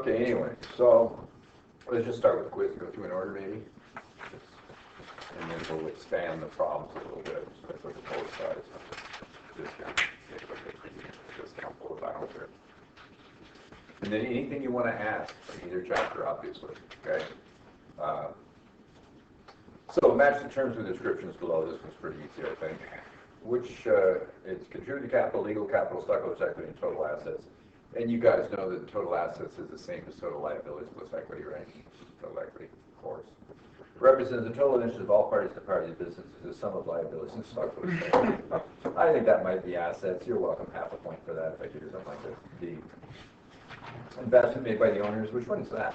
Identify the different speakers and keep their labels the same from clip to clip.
Speaker 1: Okay, anyway, so let's just start with the quiz and go through in order maybe. And then we'll expand the problems a little bit. Let's look at both sides. Discount. Discount both, I don't care. And then anything you want to ask from either chapter, obviously, okay? So match the terms and descriptions below. This one's pretty easy, I think. Which, it's contributed capital, legal capital, stockholders' equity, and total assets. And you guys know that the total assets is the same as total liabilities plus equity, right? Total equity, of course. Represents the total interest of all parties to party of business is the sum of liabilities and stockholders' equity. I think that might be assets. You're welcome half a point for that if I do something like this. The investment made by the owners, which one is that?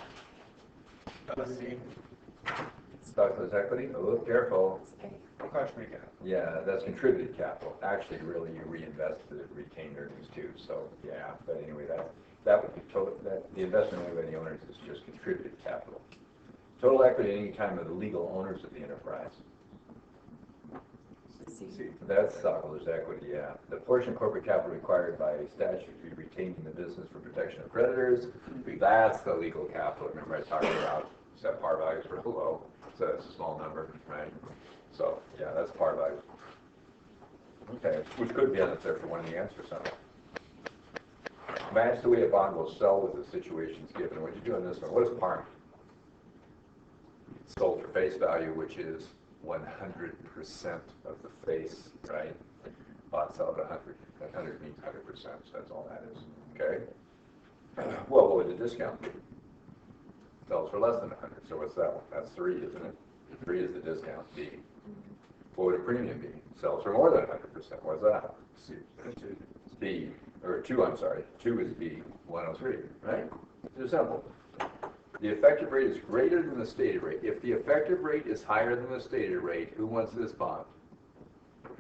Speaker 1: Stockholders' equity? Oh, careful. Yeah, that's contributed capital. Actually, really, you reinvested the retained earnings too. So, yeah. But anyway, that would be total. The investment made by the owners is just contributed capital. Total equity at any time of the legal owners of the enterprise. That's stockholders' equity. Yeah. The portion of corporate capital required by statute to be retained in the business for protection of creditors. That's the legal capital. Remember, I talked about set par values were below, so that's a small number, right? So, yeah, that's par value. Okay, which could be up there for one of the answers. Match the way a bond will sell with the situations given. What you do on this one? What is par? Sold for face value, which is 100% of the face, right? Bought sell at 100. 100 means 100%, so that's all that is. Okay? Well, what would the discount be? Sells for less than 100. So what's that one? That's 3, isn't it? 3 is the discount. B. What would a premium be? Sells for more than 100%. What's that? C. B. Or 2, I'm sorry. 2 is B. 103, right? It's simple. The effective rate is greater than the stated rate. If the effective rate is higher than the stated rate, who wants this bond?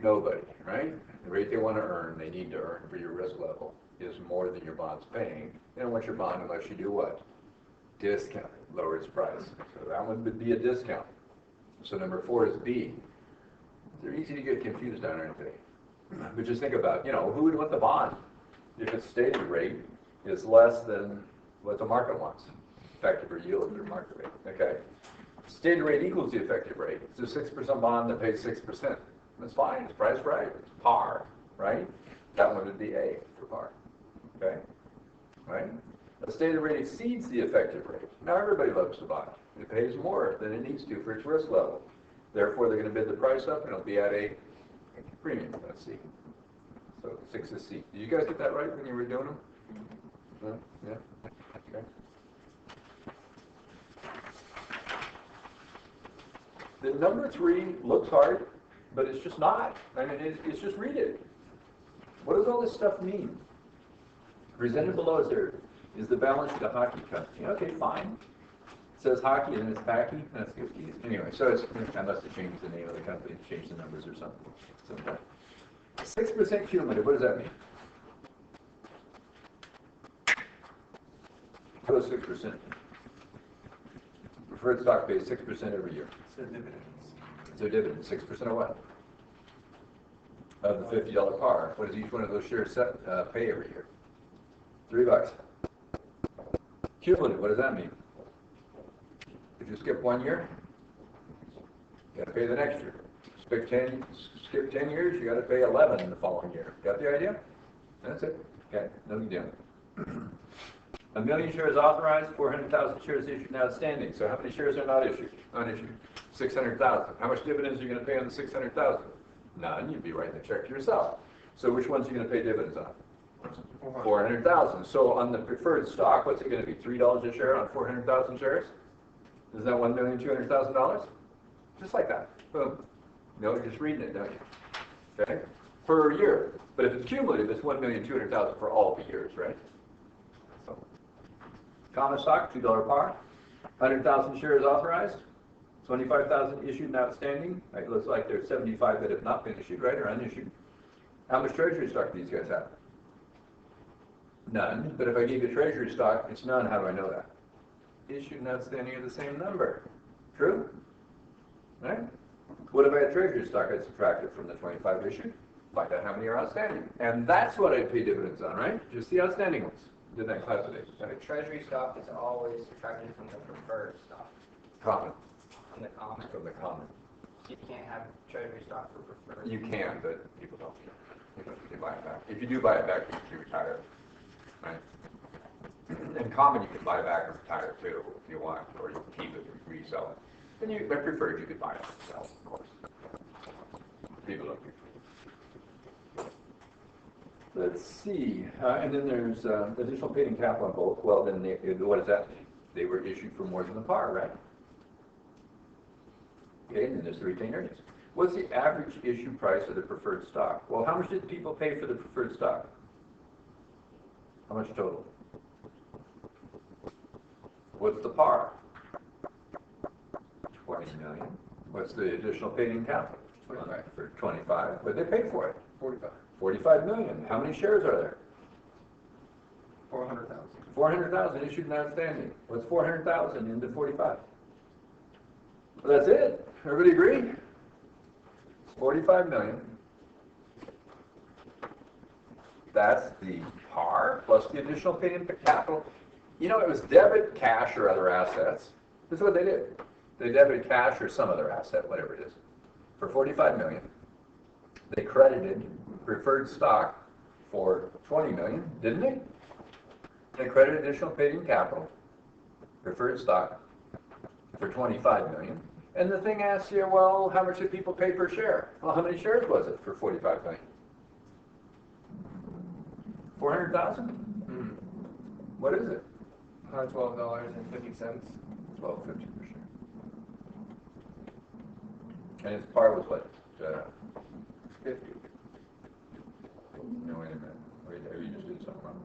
Speaker 1: Nobody, right? The rate they want to earn, they need to earn for your risk level, is more than your bond's paying. They don't want your bond unless you do what? Discount. Lower its price. So that one would be a discount. So number 4 is B. They're easy to get confused on, aren't they? But just think about, who would want the bond if its stated rate is less than what the market wants? Effective or yield or market rate, okay? Stated rate equals the effective rate. It's a 6% bond that pays 6%. That's fine, it's priced right, it's par, right? That one would be A for par, okay? Right? The stated rate exceeds the effective rate. Now everybody loves the bond. It pays more than it needs to for its risk level. Therefore, they're going to bid the price up and it'll be at a premium. Let's see. So 6 is C. Did you guys get that right when you were doing them? No? Yeah? Okay. The number 3 looks hard, but it's just not. I mean, it's just read it. What does all this stuff mean? Presented below is the balance sheet of hockey company. Okay, fine. It says hockey and then it's packy. That's good. Anyway, so I must have changed the name of the company, changed the numbers or something. 6% cumulative. What does that mean? What does 6%? Preferred stock pays 6% every year.
Speaker 2: So dividends.
Speaker 1: So dividends. 6% of what? Of the $50 par. What does each one of those shares pay every year? $3. Cumulative. What does that mean? If you skip 1 year, you got to pay the next year. Skip 10 years, you got to pay 11 in the following year. Got the idea? That's it. Okay, no big deal. 1 million shares authorized, 400,000 shares issued and outstanding. So how many shares are not issued? Unissued. 600,000. How much dividends are you going to pay on the 600,000? None. You'd be writing the check to yourself. So which ones are you going to pay dividends on? 400,000. So on the preferred stock, what's it going to be? $3 a share on 400,000 shares? Isn't that $1,200,000? Just like that. Boom. No, you're just reading it, don't you? Okay? Per year. But if it's cumulative, it's $1,200,000 for all the years, right? So, common stock, $2 par. 100,000 shares authorized. 25,000 issued and outstanding. It looks like there's 75 that have not been issued, right, or unissued. How much treasury stock do these guys have? None. But if I gave you treasury stock, it's none. How do I know that? Issued and outstanding are the same number. True? Right? What if I had treasury stock? I'd subtract it from the 25 issued. Find out how many are outstanding. And that's what I'd pay dividends on, right? Just the outstanding ones. the next class today.
Speaker 2: The treasury stock is always subtracted from the preferred stock.
Speaker 1: Common.
Speaker 2: From the common.
Speaker 1: From the common.
Speaker 2: You can't have treasury stock for preferred.
Speaker 1: You can, but people don't. You buy it back. If you do buy it back, you retire. Right? In common, you can buy back and retire too if you want, or you can keep it and resell it. Then you, but preferred, you could buy it and sell it, of course. People don't do. Let's see, and then there's additional paid in capital on both. Well, then what does that mean? They were issued for more than the par, right? Okay, and then there's the retained earnings. What's the average issue price of the preferred stock? Well, how much did people pay for the preferred stock? How much total? What's the par? 20 million. What's the additional paid in capital? 25. For 25. What did they pay for it?
Speaker 2: 45.
Speaker 1: 45 million. How many shares are there?
Speaker 2: 400,000.
Speaker 1: 400,000 issued and outstanding. What's 400,000 into 45? Well, that's it. Everybody agree? 45 million. That's the par plus the additional paid in capital. You know, it was debit, cash, or other assets. This is what they did. They debited cash or some other asset, whatever it is, for 45 million. They credited preferred stock for 20 million, didn't they? They credited additional paid in capital, preferred stock, for 25 million. And the thing asks you, well, how much did people pay per share? Well, how many shares was it for 45 million? 400,000?
Speaker 2: Mm-hmm.
Speaker 1: What is it?
Speaker 2: $112.50.
Speaker 1: $12.50 per share. And its par was what?
Speaker 2: 50.
Speaker 1: No, wait a minute. Wait, you just did something wrong.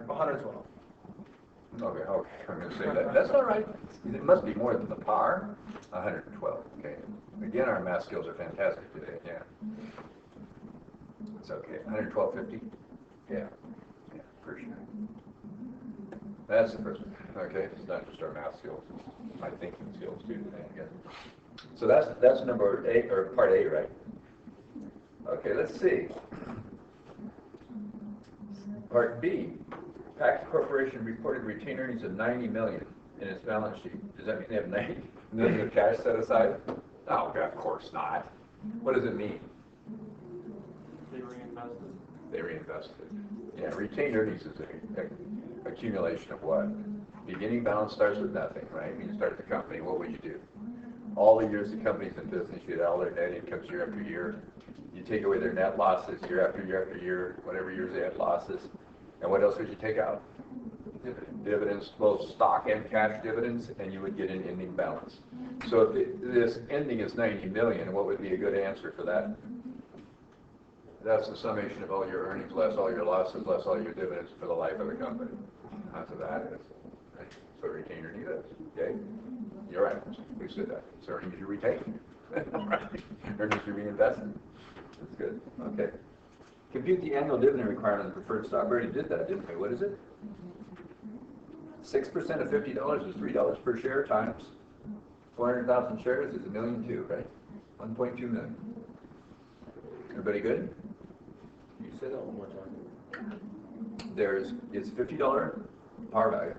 Speaker 2: 112.
Speaker 1: Okay, I'm going to say that. That's all right. It must be more than the par. 112. Okay. Again, our math skills are fantastic today. Yeah. It's okay. 112.50. Yeah. Yeah, per share. That's the first one. Okay. It's not just our math skills. It's my thinking skills too today. Yeah. So that's number 8 or part A, right? Okay. Let's see. Part B. Pact Corporation reported retained earnings of 90 million in its balance sheet. Does that mean they have 90 million of cash set aside? Oh, of course not. What does it mean?
Speaker 2: They reinvested.
Speaker 1: They reinvested. Yeah, retained earnings is an accumulation of what? Beginning balance starts with nothing, right? When you start the company, what would you do? All the years the company's in business, you get all their net incomes year after year. You take away their net losses year after year after year, whatever years they had losses. And what else would you take out? Dividends, both stock and cash dividends, and you would get an ending balance. So if this ending is 90 million, what would be a good answer for that? That's the summation of all your earnings, less all your losses, less all your dividends for the life of the company. That's what that is. That's what retained earnings is. Okay? You're right. We said that. It's earnings you retain. Earnings you reinvested. That's good. Okay. Compute the annual dividend requirement on the preferred stock. We already did that, didn't we? What is it? 6% of $50 is $3 per share times 400,000 shares is $1.2 million, right? 1.2 million. Everybody good?
Speaker 2: You say that one more time.
Speaker 1: It's $50 par value.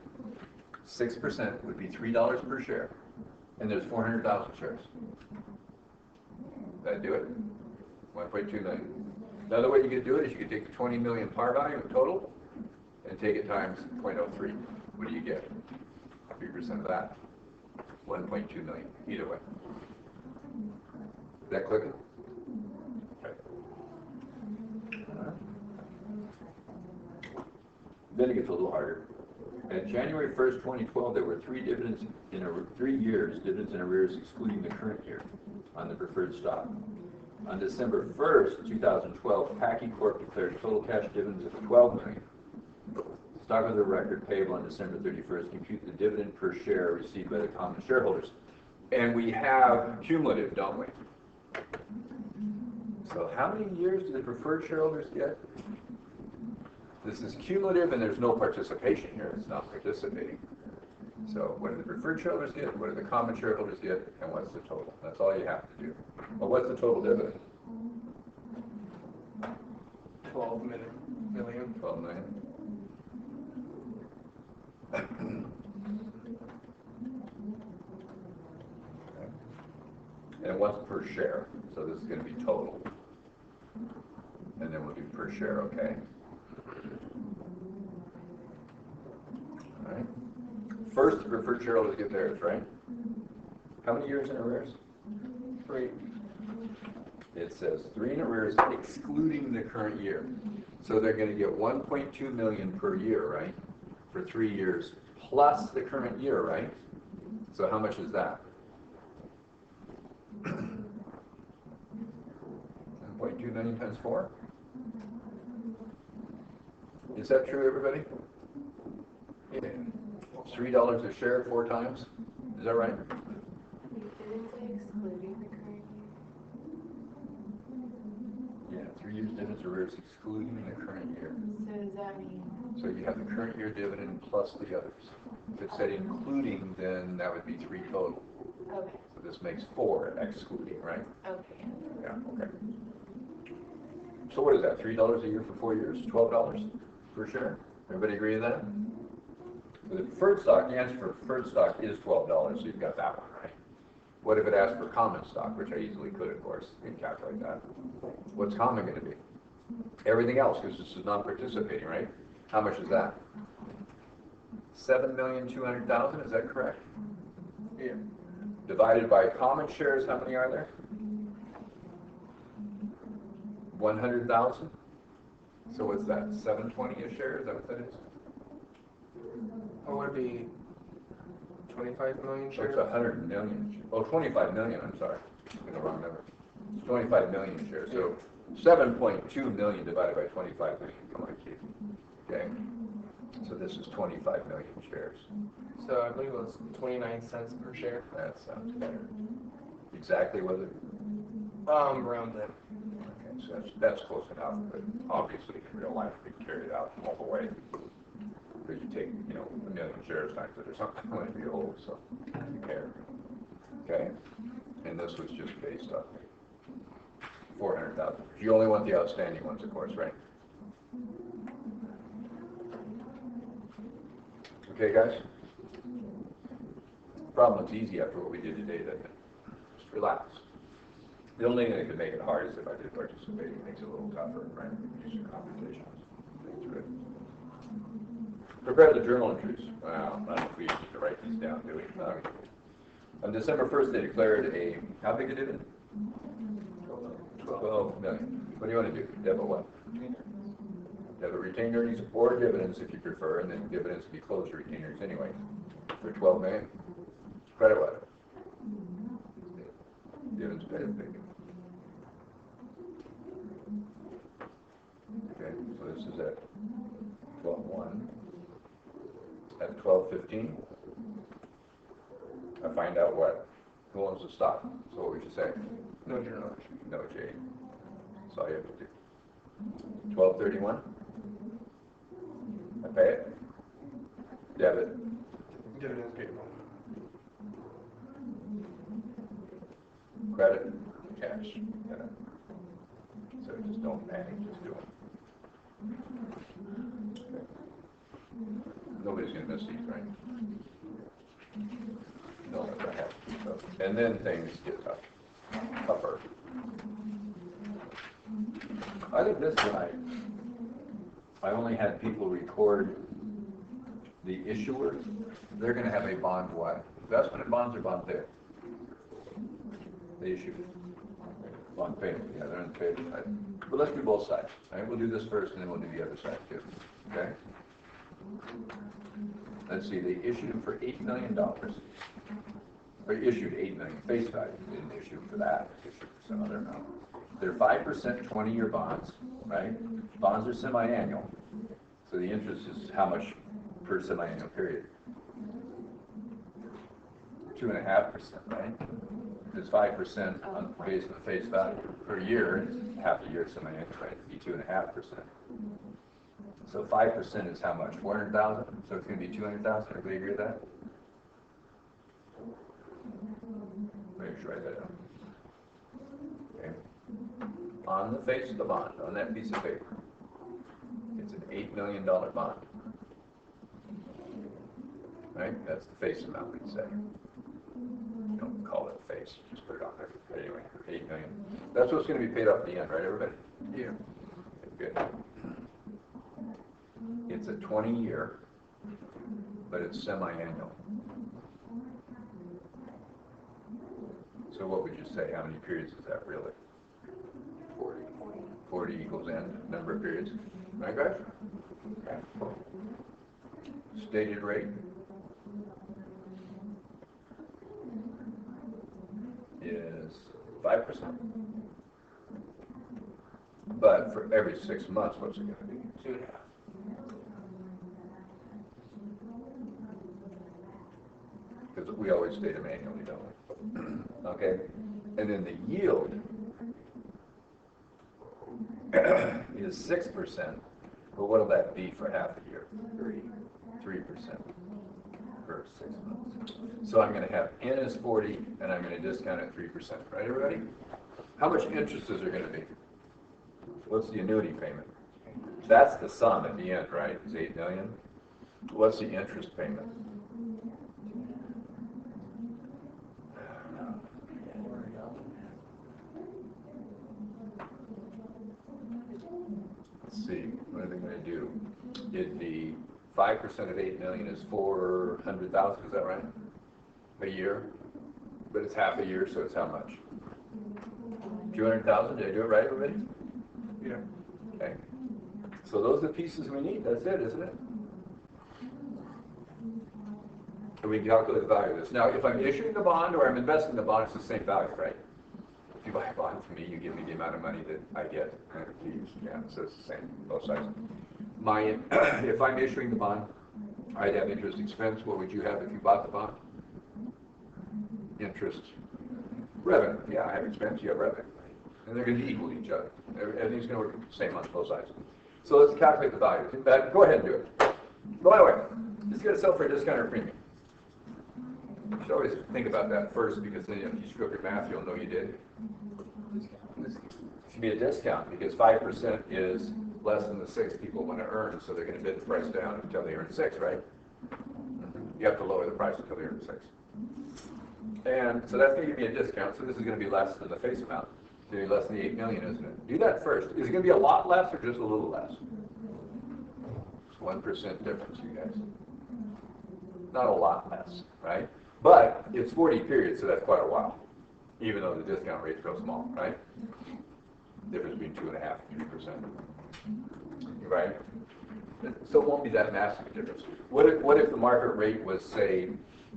Speaker 1: 6% would be $3 per share, and there's 400,000 shares. That'd do it. 1.2 million. Another way you could do it is you could take the 20 million par value in total and take it times 0.03. What do you get? 3% of that. 1.2 million. Either way. Is that clicking? Okay. Then it gets a little harder. At January 1st, 2012, there were 3 dividends in 3 years, dividends in arrears excluding the current year on the preferred stock. On December 1st, 2012, Packy Corp declared total cash dividends of $12 million. Stock of the record payable on December 31st. Compute the dividend per share received by the common shareholders. And we have cumulative, don't we? So how many years do the preferred shareholders get? This is cumulative, and there's no participation here. It's not participating. So what do the preferred shareholders get? What do the common shareholders get? And what's the total? That's all you have to do. Well, what's the total dividend?
Speaker 2: 12 million.
Speaker 1: 12 million. And what's per share? So this is going to be total. And then we'll do per share, okay? All right. First, the preferred shareholders get theirs, right? How many years in arrears?
Speaker 2: 3.
Speaker 1: It says 3 in arrears, excluding the current year. So they're going to get 1.2 million per year, right? For 3 years, plus the current year, right? So how much is that? 1.2 million times 4? Is that true, everybody?
Speaker 2: Yeah.
Speaker 1: $3 a share 4 times? Is that right?
Speaker 3: Didn't say excluding the current year?
Speaker 1: Yeah, 3 years dividends arrears excluding the current year.
Speaker 3: So does that mean?
Speaker 1: So you have the current year dividend plus the others. If it said including, then that would be 3 total.
Speaker 3: Okay.
Speaker 1: So this makes 4 excluding, right?
Speaker 3: Okay.
Speaker 1: Yeah, okay. So what is that, $3 a year for 4 years, $12 per share? Everybody agree with that? For the preferred stock, the answer for preferred stock is $12, so you've got that one, right? What if it asked for common stock, which I easily could, of course, you can calculate that. What's common going to be? Everything else, because this is non-participating, right? How much is that? 7,200,000, is that correct?
Speaker 2: Yeah.
Speaker 1: Divided by common shares, how many are there? 100,000? So what's that, 720 a share, is that what that is?
Speaker 2: Or would it be 25 million
Speaker 1: So
Speaker 2: shares?
Speaker 1: it's 100 million, oh, 25 million, I'm sorry, in the wrong number. It's 25 million shares, so 7.2 million divided by 25 million, come on, Keith. Okay, so this is 25 million shares.
Speaker 2: So I believe it was 29 cents per share.
Speaker 1: That sounds better. Exactly what it,
Speaker 2: Around that.
Speaker 1: okay, so that's close enough, but obviously in real life we carry it out all the way. Because you take, you know, 1 million shares times it or something, when it be old, so you care. Okay, and this was just based on 400,000. You only want the outstanding ones, of course, right? Okay, guys? Problem looks easy after what we did today, doesn't it? Just relax. The only thing that could make it hard is if I did participate, it makes it a little tougher, right? Use your computations. That's good. Prepare the journal entries. Well, I don't know if we need to write these down, do we? On December 1st, they declared a, how big a dividend? 12 million. What do you want to do? Debit what? Debit retained earnings or dividends if you prefer, and then dividends can be closed to retained earnings anyway. For 12 million. Credit what? Dividends paid. Okay, so this is at 12.1. At 12.15, I find out what? Who owns the stock? So what would you say?
Speaker 2: No journal.
Speaker 1: No, Jay. That's all you have to do. 12.31, I pay it. Debit.
Speaker 2: Dividends payable.
Speaker 1: Credit. Cash. Yeah. So just don't panic, just do it. Okay. Nobody's going to miss these, right? No, if I have to. So. And then things get tougher. I think this guy, I only had people record the issuer. They're going to have a bond what? Investment in bonds or bond payable? They issued it. Bond payable, yeah, they're on the payable side. But let's do both sides. Right? We'll do this first and then we'll do the other side too. Okay? Let's see, they issued them for $8 million. Or issued $8 million face value. They didn't issue for that, they issued for some other amount. They're 5% 20-year bonds, right? Bonds are semi-annual. So the interest is how much per semi-annual period? 2.5%, right? It's 5% on based on face value per year, and half a year semi-annual, right? It'd be 2.5%. So 5% is how much? 400,000. So it's going to be 200,000. Everybody agree with that? Make sure I write that down. Okay. On the face of the bond, on that piece of paper, it's an $8 million bond. right? That's the face amount, we'd say. Don't call it a face, just put it on there. But anyway, 8 million. That's what's going to be paid off at the end, right, everybody? Yeah. Good. It's a 20-year, but it's semi-annual. So what would you say? How many periods is that really? 40. 40 equals n, number of periods. Right, guys? Okay. Stated rate is 5%. But for every 6 months, what's it going to be? 2.5. Because we always state them annually, don't we? Okay? And then the yield is 6%, but what'll that be for half a year? 3% for 6 months. So I'm going to have n is 40, and I'm going to discount it 3%. Right, everybody? How much interest is there going to be? What's the annuity payment? That's the sum at the end, right? It's 8 million. What's the interest payment? Let's see, what are they going to do? It'd be 5% of 8 million is 400,000, is that right? A year? But it's half a year, so it's how much? 200,000, did I do it right, everybody? Yeah. Okay. So those are the pieces we need, that's it, isn't it? And we calculate the value of this. Now, if I'm issuing the bond or I'm investing the bond, it's the same value, right? If you buy a bond from me, you give me the amount of money that I get. Yeah, so it's the same, both sides. If I'm issuing the bond, I'd have interest expense. What would you have if you bought the bond? Interest. Revenue. Yeah, I have expense, you have revenue. And they're going to be equal to each other. Everything's going to work the same on both sides. So let's calculate the value. Go ahead and do it. By the way, just get a sell for a discount or premium. You should always think about that first, because then if you screw up your math, you'll know you did. It should be a discount, because 5% is less than the 6 people want to earn, so they're going to bid the price down until they earn 6, right? You have to lower the price until they earn 6. And so that's going to give me a discount, so this is going to be less than the face amount. It's going to be less than the 8 million, isn't it? Do that first. Is it going to be a lot less or just a little less? It's 1% difference, you guys. Not a lot less, right? But it's 40 periods, so that's quite a while, even though the discount rate's real small, right? Difference between 2.5% and 3%, right? So it won't be that massive a difference. What if the market rate was, say,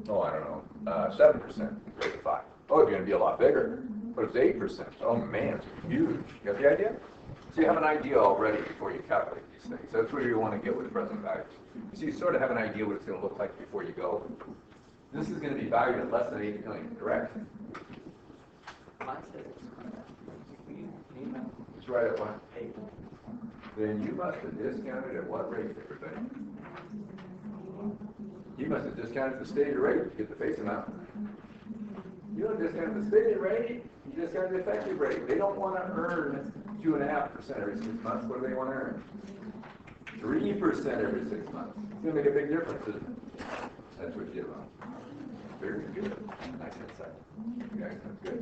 Speaker 1: oh, I don't know, 7% rate of 5? Oh, it's going to be a lot bigger. But it's 8%. Oh man, it's huge. You got the idea? So you have an idea already before you calculate these things. So that's where you want to get with present values. So you sort of have an idea what it's going to look like before you go. This is going to be valued at less than 8 million, correct? It's right at what? 8. Then you must have discounted at what rate, everybody? You must have discounted the stated rate to get the face amount. You don't discount the stated rate, you discount the effective rate. They don't want to earn 2.5% every 6 months. What do they want to earn? 3% every 6 months. It's going to make a big difference, isn't it? That's what you do. Very good. Nice insight. You guys, that's good.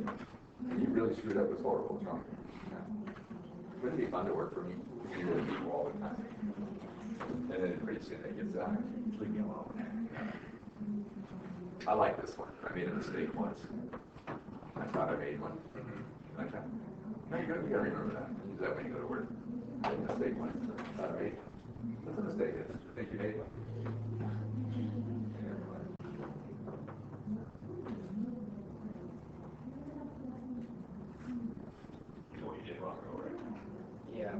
Speaker 1: You really screwed up. It's horrible. It's wrong. Wouldn't it be fun to work for me? You really people all the time. And then pretty soon they get done. Leave me alone. I like this one. I made a mistake once. I thought I made one. Like that. No, you gotta remember that. Use that when you go to work. I made a mistake once. I thought I made one. What's the mistake is? I think you made one. What you did wrong, right?
Speaker 2: Yeah.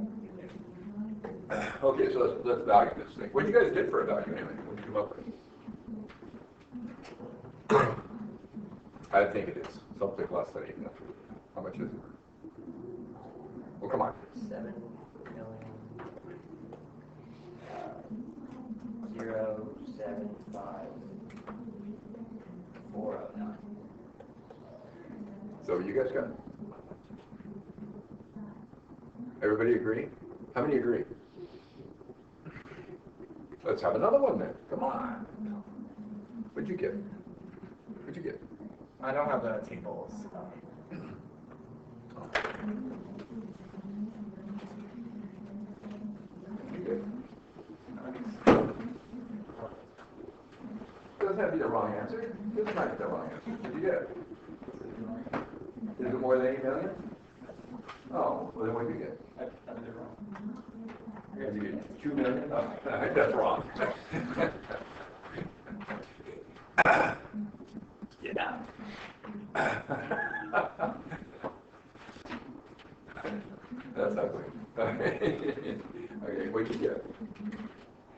Speaker 1: Okay, so let's value this thing. What did you guys get for a value anyway? What did you come up with? I think it is something less than 8 million. How much is it? Well, come on.
Speaker 2: 7 million. 075 409.
Speaker 1: So you guys got it? Everybody agree? How many agree? Let's have another one then. Come on. What'd you get? What'd you get?
Speaker 2: I don't have the tables.
Speaker 1: Doesn't have to be the wrong answer. This might be the wrong answer. What did you get? Is it more than 8 million? Oh, well then what did you get?
Speaker 2: I did it wrong.
Speaker 1: Did you get 2 million? Oh, I think that's wrong. Yeah. That's ugly. Okay, what'd you get?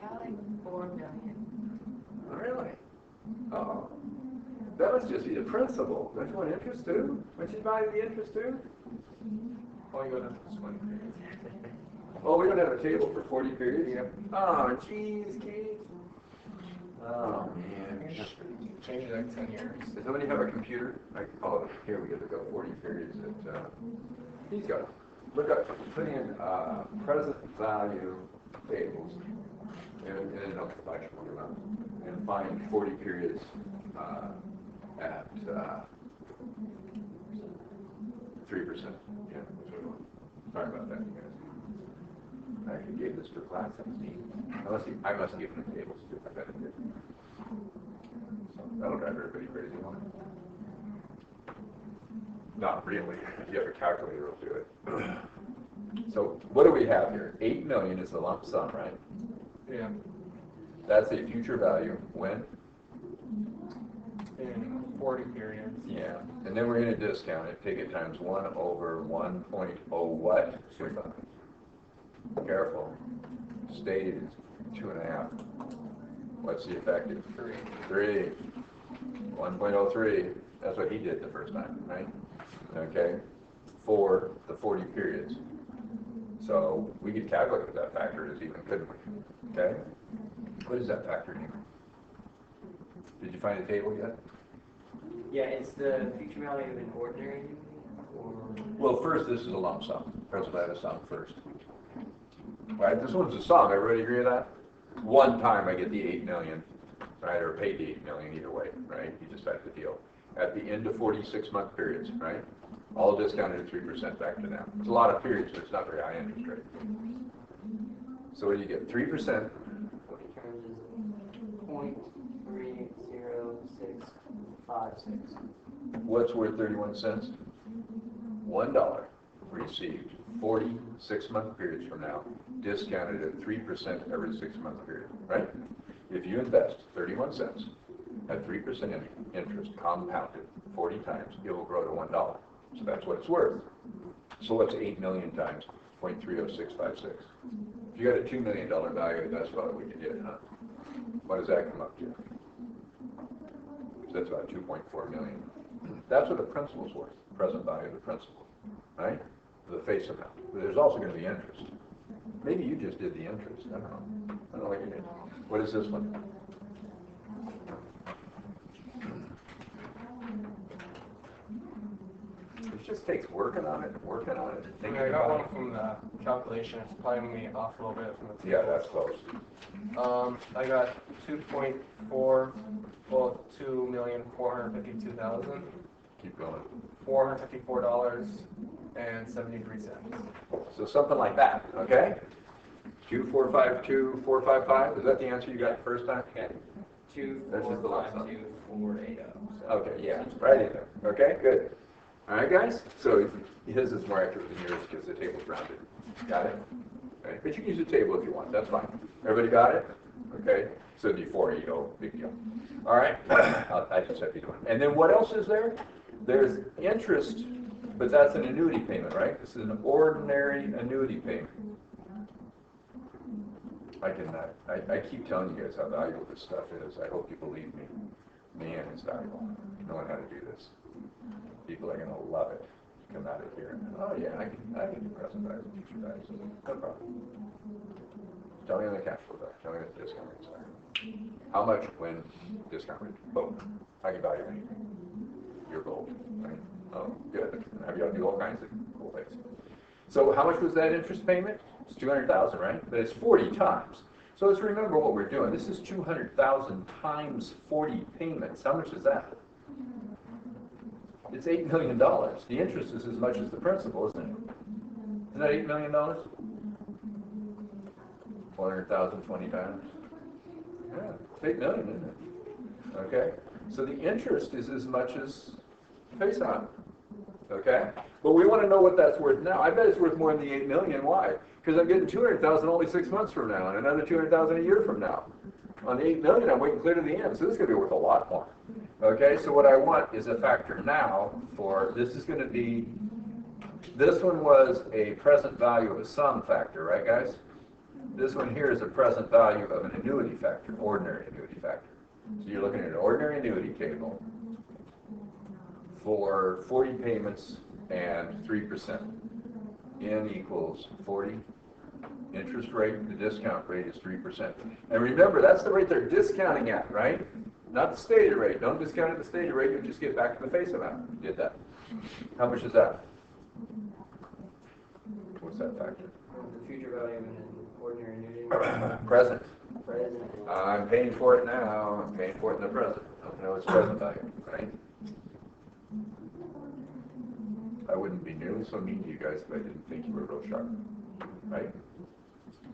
Speaker 3: I got like 4 million.
Speaker 1: Really? Oh, that must just be the principal. Don't you want interest too? Don't you buy the interest too?
Speaker 2: Oh, you go to this one.
Speaker 1: Oh, we don't have a table for 40 periods? Yep. Oh, jeez, Keith. Oh, man.
Speaker 2: Change it like 10 years.
Speaker 1: Does somebody have a computer? I can call it, here we get to go 40 periods. He's got it. Look up, put in present value tables and it'll and find 40 periods at 3%. Yeah, sorry about that, you guys. I actually gave this to class 17. I must give them tables too. I bet I did. So that'll drive everybody crazy, won't it? Not really. If you have a calculator, it'll do it. So what do we have here? 8 million is the lump sum, right?
Speaker 2: Yeah.
Speaker 1: That's a future value. When?
Speaker 2: In 40 periods.
Speaker 1: Yeah. And then we're going to discount it. Take it times 1 over 1.0 what? Careful. Stated is 2.5. What's the effective? 3. 1.03. That's what he did the first time, right? Okay. For the 40 periods. So we could calculate what that factor is even, couldn't we? Okay? What is that factor here? Did you find a table yet?
Speaker 2: Yeah, it's the future value of an ordinary unit, or...
Speaker 1: Well, first, this is a lump sum. Present value of sum first. Right? This one's a sum. Everybody agree with that? One time I get the 8 million, right? Or paid the 8 million either way, right? You decide the deal. At the end of 46-month periods, right? All discounted at 3% back to them. It's a lot of periods, but it's not very high interest rate. So what do you get? 3%.
Speaker 2: 40 terms is 0.30656.
Speaker 1: What's worth 31 cents? $1 received 46-month periods from now, discounted at 3% every 6-month period, right? If you invest 31 cents at 3% interest compounded 40 times, it will grow to $1. So that's what it's worth. So what's 8 million times 0.30656? If you got a $2 million value, that's about what we can get, huh? What does that come up to? So that's about 2.4 million. That's what the principal's worth, present value of the principal, right? The face amount. But there's also going to be interest. Maybe you just did the interest. I don't know. I don't know what you did. What is this one? It just takes working on it, and thinking
Speaker 2: I got
Speaker 1: about
Speaker 2: one from the calculation. It's probably going to be off a little bit from the
Speaker 1: it. Yeah,
Speaker 2: table.
Speaker 1: that's close.
Speaker 2: I got 2.4, well, 2,452,000.
Speaker 1: Keep going.
Speaker 2: $454.73.
Speaker 1: So something like that, okay? 2452455. Is that the answer you got the first time?
Speaker 2: Okay.
Speaker 1: That's just the last one.
Speaker 2: 2452480.
Speaker 1: Okay, yeah, right in there. Okay, good. All right, guys? So his is more accurate than yours because the table's rounded. Got it? Okay. But you can use a table if you want. That's fine. Everybody got it? Okay. So it'd be 480. Big deal. All right. I just have you doing. And then what else is there? There's interest, but that's an annuity payment, right? This is an ordinary annuity payment. I keep telling you guys how valuable this stuff is. I hope you believe me. Man, it's valuable. Knowing how to do this. People are going to love it. Come out of here and, oh yeah, I can do present value and future value. So no problem. Tell me on the cash flow back. Tell me what the discount rates are. How much when discount rate? Both. I can value anything. You're gold. Right? Oh, good. Have you got to do all kinds of cool things. So how much was that interest payment? It's 200,000, right? But it's 40 times. So let's remember what we're doing. This is 200,000 times 40 payments. How much is that? It's $8 million. The interest is as much as the principal, isn't it? Isn't that $8 million? 400,000 20 times. Yeah, it's 8 million, isn't it? Okay. So the interest is as much as face amount. Okay. But we want to know what that's worth now. I bet it's worth more than the 8 million. Why? Because I'm getting 200,000 only 6 months from now, and another 200,000 a year from now. On the 8 million, I'm waiting clear to the end, so this is going to be worth a lot more. Okay, so what I want is a factor now for, this is going to be, this one was a present value of a sum factor, right guys? This one here is a present value of an annuity factor, ordinary annuity factor. So you're looking at an ordinary annuity table for 40 payments and 3%. N equals 40. Interest rate, the discount rate is 3%. And remember, that's the rate they're discounting at, right? Not the stated rate. Don't discount at the stated rate. You just get back to the face amount. You did that. How much is that? What's that factor?
Speaker 2: The future value of an ordinary annuity.
Speaker 1: Present.
Speaker 2: Present.
Speaker 1: I'm paying for it now. I'm paying for it in the present. No, it's present value, right? I wouldn't be nearly so mean to you guys if I didn't think you were real sharp, right?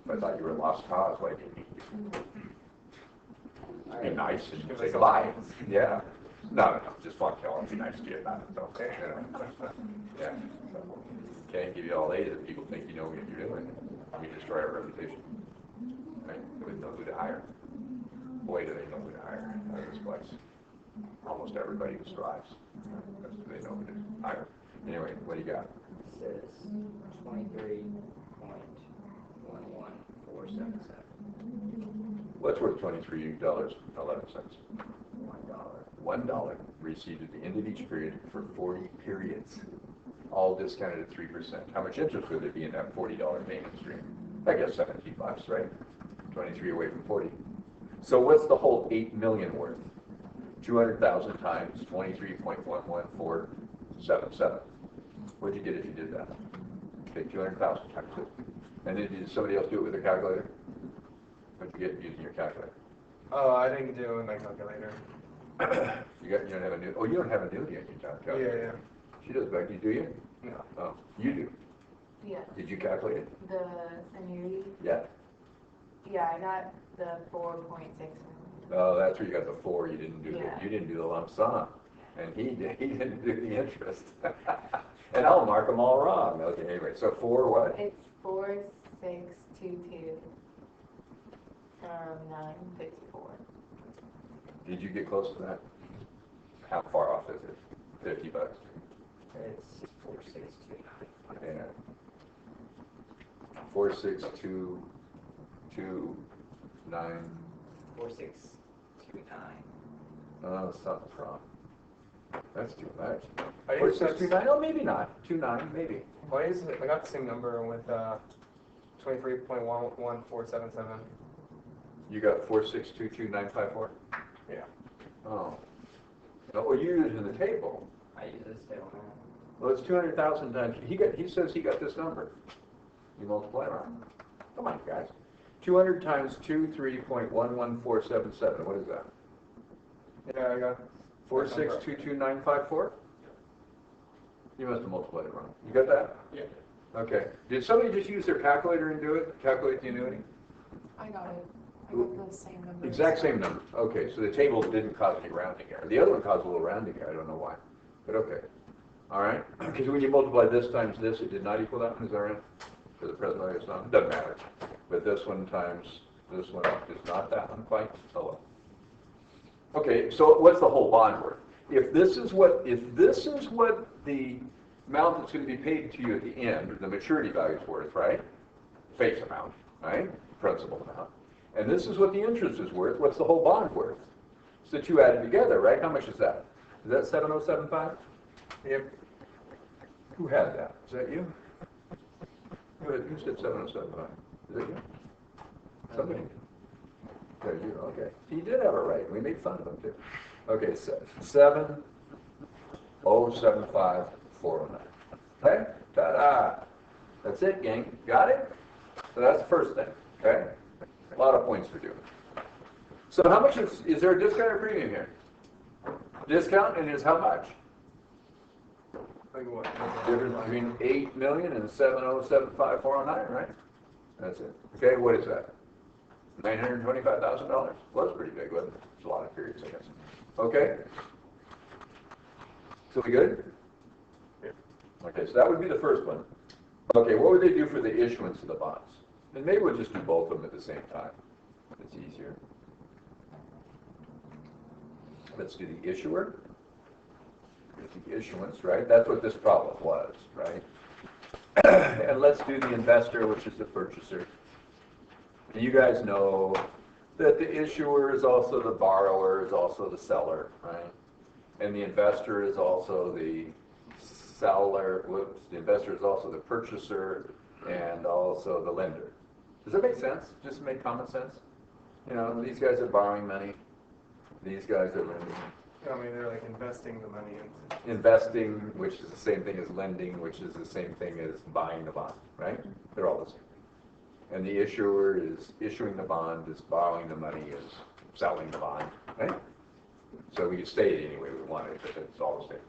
Speaker 1: If I thought you were a lost cause, why didn't you? Be nice and say goodbye. Yeah. No, just fuck y'all and be nice to you about it. Okay. Yeah. Can't give you all A's if people think you know what you're doing. We destroy our reputation. Right? They wouldn't know who to hire. Boy, do they know who to hire out of this place. Almost everybody who strives. That's who they know who to hire. Anyway, what do you got?
Speaker 2: It says 23.11477.
Speaker 1: What's worth $23.11? $1 received at the end of each period for 40 periods, all discounted at 3%. How much interest would there be in that $40 payment stream? I guess 17 bucks, right? 23 away from 40. So what's the whole 8 million worth? 200,000 times 23.11477. What'd you get if you did that? Okay, 200,000 times 2. And then did somebody else do it with their calculator? What'd you get using your calculator?
Speaker 4: Oh, I didn't do it with my calculator.
Speaker 1: You don't have a new. Oh, you don't have a annuity on your calculator.
Speaker 4: Yeah.
Speaker 1: She does, Becky. Do you?
Speaker 4: No.
Speaker 1: Oh, you do.
Speaker 3: Yeah,
Speaker 1: Did you calculate it?
Speaker 3: the annuity,
Speaker 1: Yeah.
Speaker 3: yeah, I got the 4.6 million.
Speaker 1: Oh, that's where you got the 4. You didn't do
Speaker 3: Yeah.
Speaker 1: the. You didn't do the lump sum, and he did. He didn't do the interest. And I'll mark them all wrong. Okay. Anyway, so 4 what?
Speaker 3: It's 4622 from 954.
Speaker 1: Did you get close to that? How far off is it? 50 bucks.
Speaker 2: It's 4629.
Speaker 1: Yeah. 46229.
Speaker 2: 4629.
Speaker 1: Oh, something's wrong. That's too much.
Speaker 4: I think
Speaker 1: 4629? Oh, maybe not. 29, maybe.
Speaker 4: Why is it? I got the same number with 23.11477.
Speaker 1: You got 4622954?
Speaker 4: Yeah.
Speaker 1: Oh. No, well, you're using the table.
Speaker 2: I use this table now.
Speaker 1: Well, it's 200,000 times. He says he got this number. You multiply it around. Come on, guys. 200 times 23.11477. What is that?
Speaker 4: Yeah, I got
Speaker 1: 4622954? You must have multiplied it wrong. You got that?
Speaker 4: Yeah.
Speaker 1: Okay. Did somebody just use their calculator and do it? Calculate the annuity?
Speaker 3: I got it. I got the same number.
Speaker 1: Exact same number. Okay, so the table didn't cause any rounding error. The other one caused a little rounding error. I don't know why. But okay. All right. Because when you multiply this times this, it did not equal that one. Is that right? For the present value of sum? Doesn't matter. But this one times this one is not that one quite. Oh well. Okay, so what's the whole bond worth? If this is what the amount that's going to be paid to you at the end, the maturity value is worth, right? Face amount, right? Principal amount. And this is what the interest is worth. What's the whole bond worth? It's the two added together, right? How much is that? Is that 7075?
Speaker 4: Yep.
Speaker 1: Who had that? Is that you? Who said 7075? Is that you? Somebody. Yeah, you. Okay. He did have it right. We made fun of him too. Okay, 7075409. Okay? Ta-da! That's it, gang. Got it? So that's the first thing. Okay? A lot of points for doing. So how much is there a discount or premium here? Discount, and is how much?
Speaker 4: Like what?
Speaker 1: Difference between 8 million and 7075409, right? That's it. Okay, what is that? $925,000. Well, that's pretty big, wasn't it? It's a lot of periods, I guess. Okay. So we good?
Speaker 4: Yeah.
Speaker 1: Okay, so that would be the first one. Okay, what would they do for the issuance of the bonds? And maybe we'll just do both of them at the same time. It's easier. Let's do the issuer. The issuance, right? That's what this problem was, right? And let's do the investor, which is the purchaser. And you guys know that the issuer is also the borrower, is also the seller, right? And the investor is also the seller, whoops, the investor is also the purchaser and also the lender. Does that make sense? Just make common sense? You know, these guys are borrowing money. These guys are lending.
Speaker 4: I mean, they're like investing the money into.
Speaker 1: Investing, which is the same thing as lending, which is the same thing as buying the bond, right? They're all the same. And the issuer is issuing the bond, is borrowing the money, is selling the bond, right? So we can state it any way we want it, but it's all the same.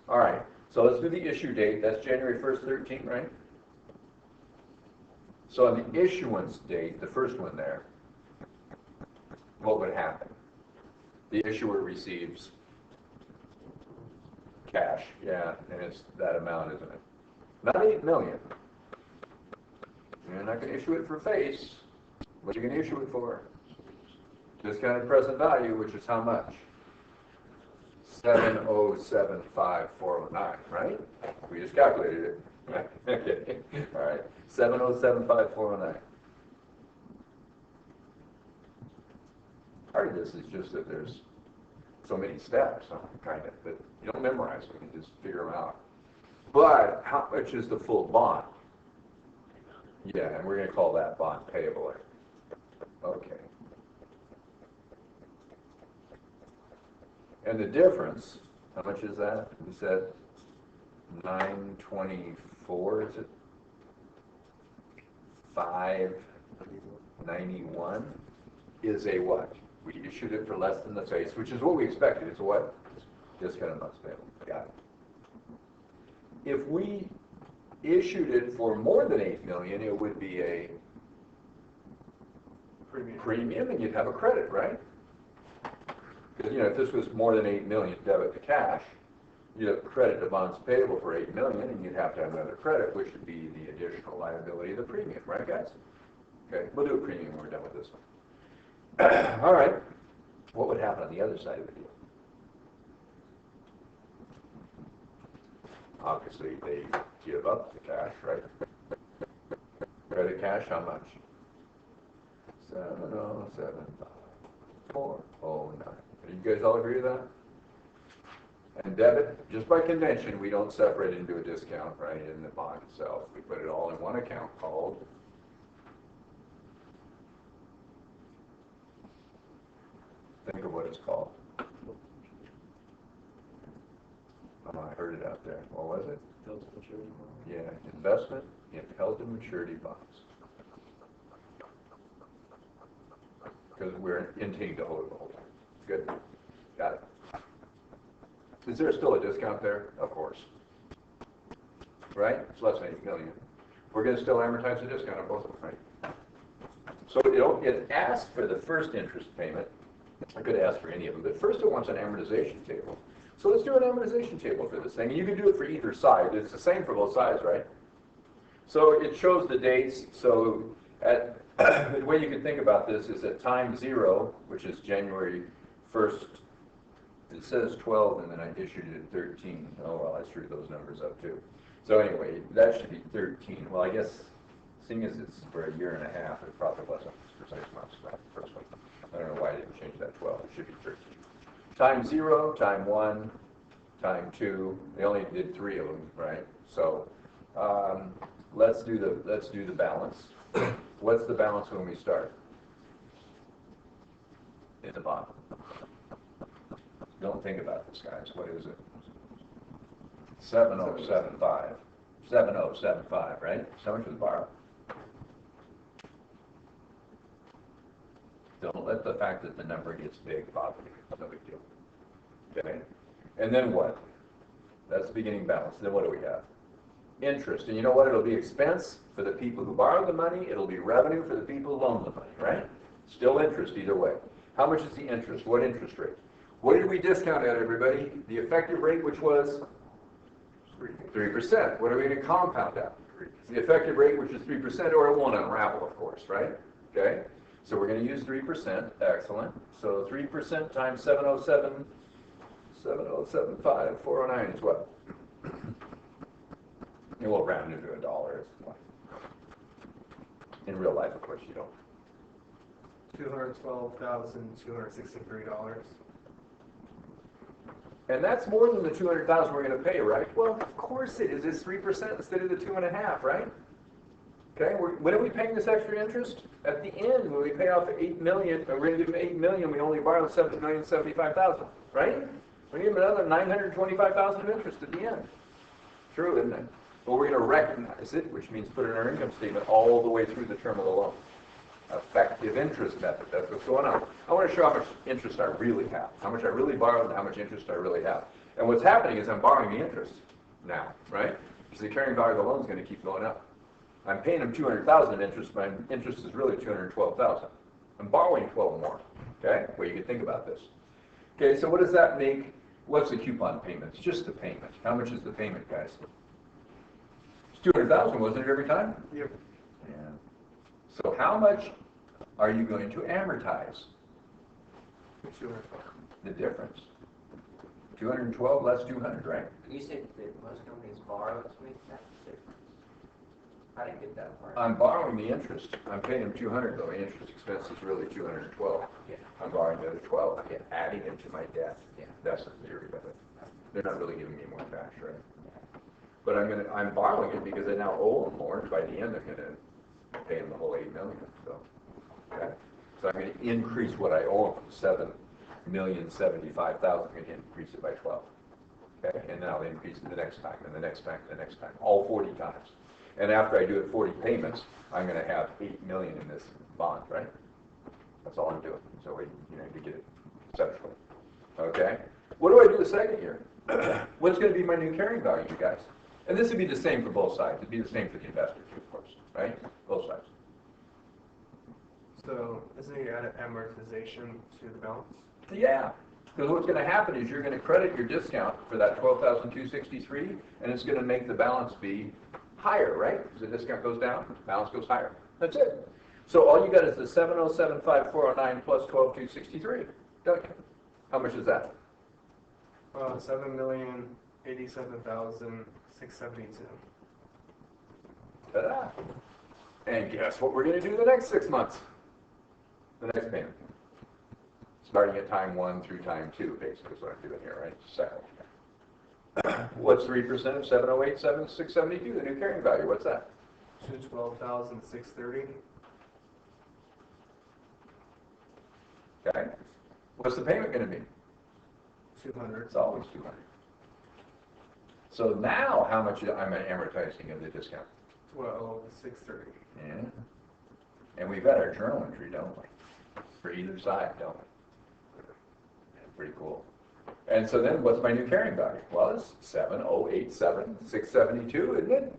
Speaker 1: All right, so let's do the issue date. That's January 1st, 13, right? So on the issuance date, the first one there, what would happen? The issuer receives cash, yeah, and it's that amount, isn't it? Not 8 million. You're not going to issue it for face. What are you going to issue it for? Discounted present value, which is how much? 7075409, right? We just calculated it. Right? Okay. All right. 7075409. Part of this is just that there's so many steps, kind of, that you don't memorize them, you just figure them out. But how much is the full bond? Yeah, and we're going to call that bond payable. Okay. And the difference, how much is that? We said 924, is it? 591 is a what? We issued it for less than the face, which is what we expected. It's a what? Discounted amounts payable. Got it. If we issued it for more than 8 million, it would be a premium, and you'd have a credit, right? Because, you know, if this was more than 8 million debit to cash, you'd have credit to bonds payable for 8 million, and you'd have to have another credit, which would be the additional liability of the premium, right, guys? Okay, we'll do a premium when we're done with this one. All right. What would happen on the other side of the deal? Obviously, they give up the cash, right? Credit cash, how much? 7075409. Do you guys all agree with that? And debit, just by convention, we don't separate it into a discount, right, in the bond itself. We put it all in one account called think of what it's called. Oh, I heard it out there. What was it?
Speaker 2: Held to maturity bond.
Speaker 1: Yeah, investment in held to maturity bonds. Because we're intending to hold it the whole time. Good. Got it. Is there still a discount there? Of course. Right? It's less than 8 million. We're going to still amortize the discount on both of them, right? So it asks for the first interest payment. I could ask for any of them, but first it wants an amortization table. So let's do an amortization table for this thing. And you can do it for either side. It's the same for both sides, right? So it shows the dates. So the way you can think about this is at time 0, which is January 1st, it says 12, and then I issued it at 13. Oh, well, I screwed those numbers up too. So anyway, that should be 13. Well, I guess, seeing as it's for a year and a half, it probably wasn't for 6 months, that first one. I don't know why I didn't change that 12. It should be 13. Time 0, time 1, time 2. They only did 3 of them, right? So let's do the balance. What's the balance when we start? In the bottom. Don't think about this, guys. What is it? 7075. 7075, right? So much was borrowed. Don't let the fact that the number gets big bother you. It's no big deal. Okay? And then what? That's the beginning balance. Then what do we have? Interest. And you know what? It'll be expense for the people who borrow the money. It'll be revenue for the people who loan the money, right? Still interest either way. How much is the interest? What interest rate? What did we discount at, everybody? The effective rate, which was 3%. What are we going to compound at? The effective rate, which is 3%, or it won't unravel, of course, right? Okay? So we're going to use 3%. Excellent. So 3% times 707, 707.5, 409 is what? And we'll round it to a dollar. In real life, of course, you don't.
Speaker 4: $212,263.
Speaker 1: And that's more than the 200,000 we're going to pay, right? Well, of course it is. It's 3% instead of the 2.5, right? Okay. When are we paying this extra interest? At the end, when we pay off $8 million, we're going to give them $8 million. We only borrowed $7,075,000, right? We give them another $925,000 of interest at the end. True, isn't it? But we're going to recognize it, which means put it in our income statement all the way through the term of the loan. Effective interest method. That's what's going on. I want to show how much interest I really have, how much I really borrowed, and how much interest I really have. And what's happening is I'm borrowing the interest now, right? Because the carrying value of the loan is going to keep going up. I'm paying them $200,000 in interest. My interest is really $212,000. I'm borrowing 12 more. Okay? Well, you can think about this. Okay, so what does that make? What's the coupon payment? It's just the payment. How much is the payment, guys? It's $200,000, wasn't it, every time?
Speaker 4: Yep.
Speaker 1: Yeah. So how much are you going to amortize?
Speaker 4: 212.
Speaker 1: The difference. 212 less 200, right?
Speaker 2: You said that most companies borrow to make that difference. I didn't get that part.
Speaker 1: I'm borrowing the interest. I'm paying them 200 though. The interest expense is really 212.
Speaker 2: Yeah.
Speaker 1: I'm borrowing the other 12.
Speaker 2: Yeah.
Speaker 1: Adding it to my debt.
Speaker 2: Yeah.
Speaker 1: That's the theory of it. They're not really giving me more cash, right? But I'm borrowing it because I now owe them more. By the end, I'm going to pay them the whole $8 million. So, okay. So I'm going to increase what I owe them from $7,075,000. I'm going to increase it by 12. Okay. And then I'll increase it the next time, and the next time, and the next time, all 40 times. And after I do it 40 payments, I'm going to have $8 million in this bond, right? That's all I'm doing. So we, to get it centrally. Okay. What do I do the second year? What's going to be my new carrying value, you guys? And this would be the same for both sides. It'd be the same for the investor too, of course, right? Both sides.
Speaker 4: So isn't it added amortization to the balance?
Speaker 1: Yeah. Because what's going to happen is you're going to credit your discount for that $12,263, and it's going to make the balance be higher, right? Because the discount goes down, the balance goes higher. That's it. So all you got is the 7075409 plus 12,263. Don't you? How much is that?
Speaker 4: $7,087,672.
Speaker 1: Ta-da. And guess what we're going to do the next 6 months? The next payment. Starting at time 1 through time 2, basically, is what I'm doing here, right? Second. What's 3% of 708,672? The new carrying value. What's that?
Speaker 4: $212,630.
Speaker 1: Okay. What's the payment going to be?
Speaker 4: $200.
Speaker 1: It's always 200. So now, how much am I amortizing of the discount?
Speaker 4: $12,630.
Speaker 1: Yeah. And we've got our journal entry, don't we? For either side, don't we? Pretty cool. And so then, what's my new carrying value? Well, it's 7,087,672, isn't it?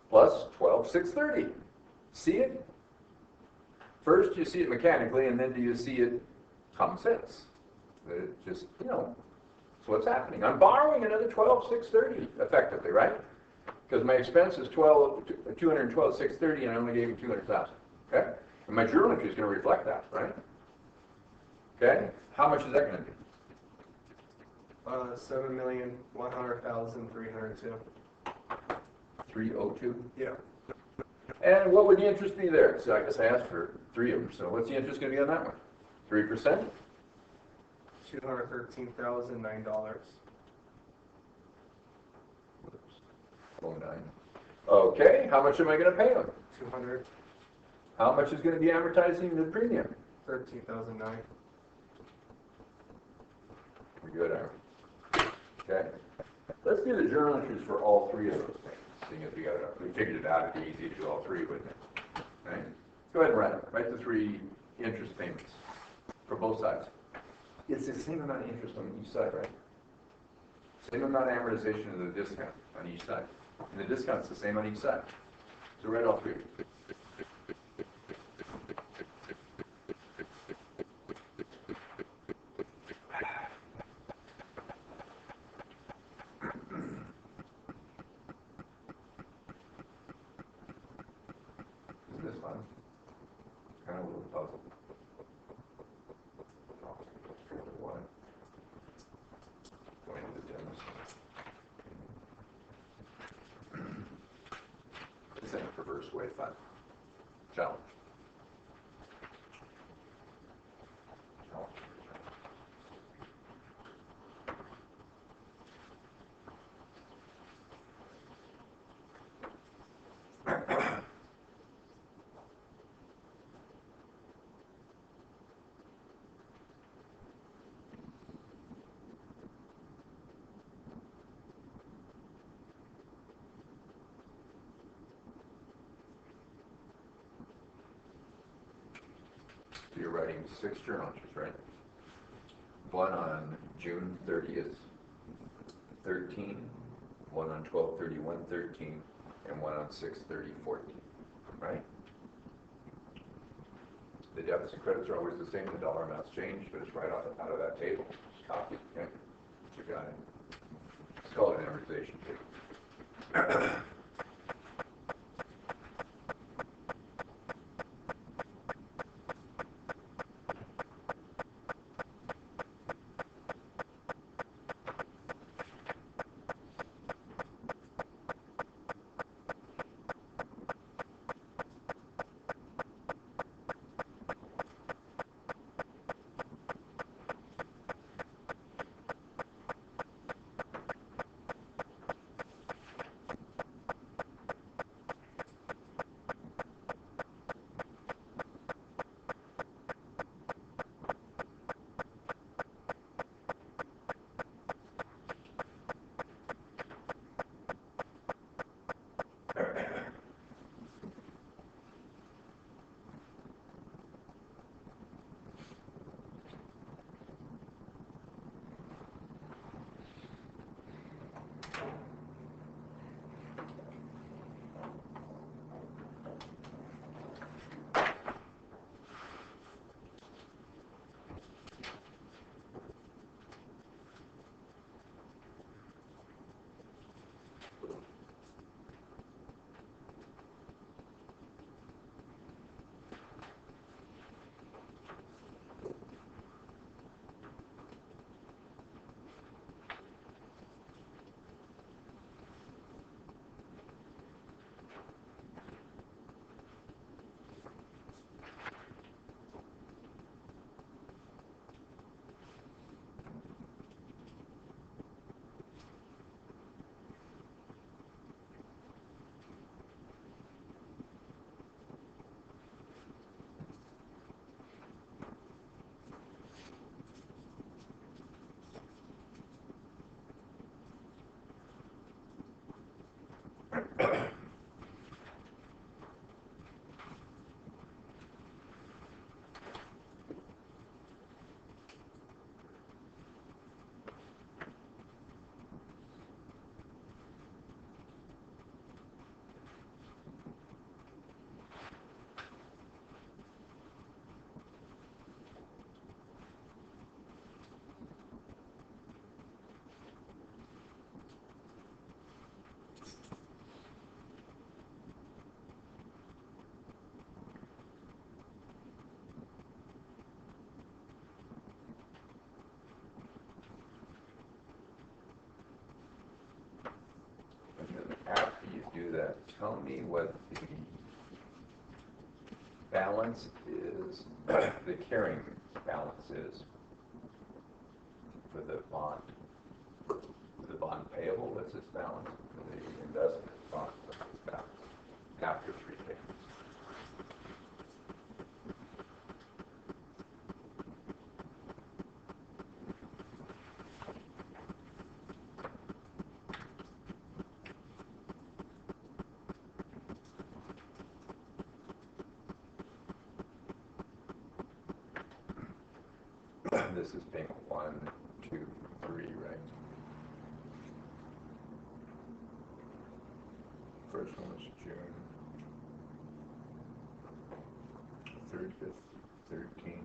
Speaker 1: Plus 12,630. See it? First, you see it mechanically, and then do you see it common sense? It just, so what's happening? I'm borrowing another 12,630, effectively, right? Because my expense is 212,630, and I only gave him 200,000. Okay? And my journal entry is going to reflect that, right? Okay? How much is that going to be?
Speaker 4: $7,100,302.
Speaker 1: 302.
Speaker 4: Yeah.
Speaker 1: And what would the interest be there? So I guess I asked for 3 of them. So what's the interest going to be on that one? 3%?
Speaker 4: $213,009.
Speaker 1: 09. Okay. How much am I going to pay them?
Speaker 4: 200.
Speaker 1: How much is going to be amortizing the premium?
Speaker 4: 13,009.
Speaker 1: We're good, aren't we? Okay. Let's do the journal entries for all 3 of those things. Seeing if we figured it out, it'd be easy to do all 3, wouldn't it? Right? Go ahead and write them. Write the 3 interest payments. for both sides. It's the same amount of interest on each side, right? Same amount of amortization of the discount on each side. And the discount's the same on each side. So write all three. Isn't this fun? Kind of a little puzzle. One. Going to the gymnast. It's in a perverse way fun. Challenge. So you're writing 6 journal entries, right? One on June 30th, 13, one on 12/31, 13, and one on 6/30, 14, right? The debits and credits are always the same, the dollar amounts change, but it's right out of that table. Just copy, okay? You got it. Let's call it an amortization table. After you do that, tell me what the balance is, the carrying balance is for the bond. For the bond payable, what's its balance? For the investment bond, what's its balance? After 3 payments. This is payment 1, 2, 3, right? First one was June 30th, 13.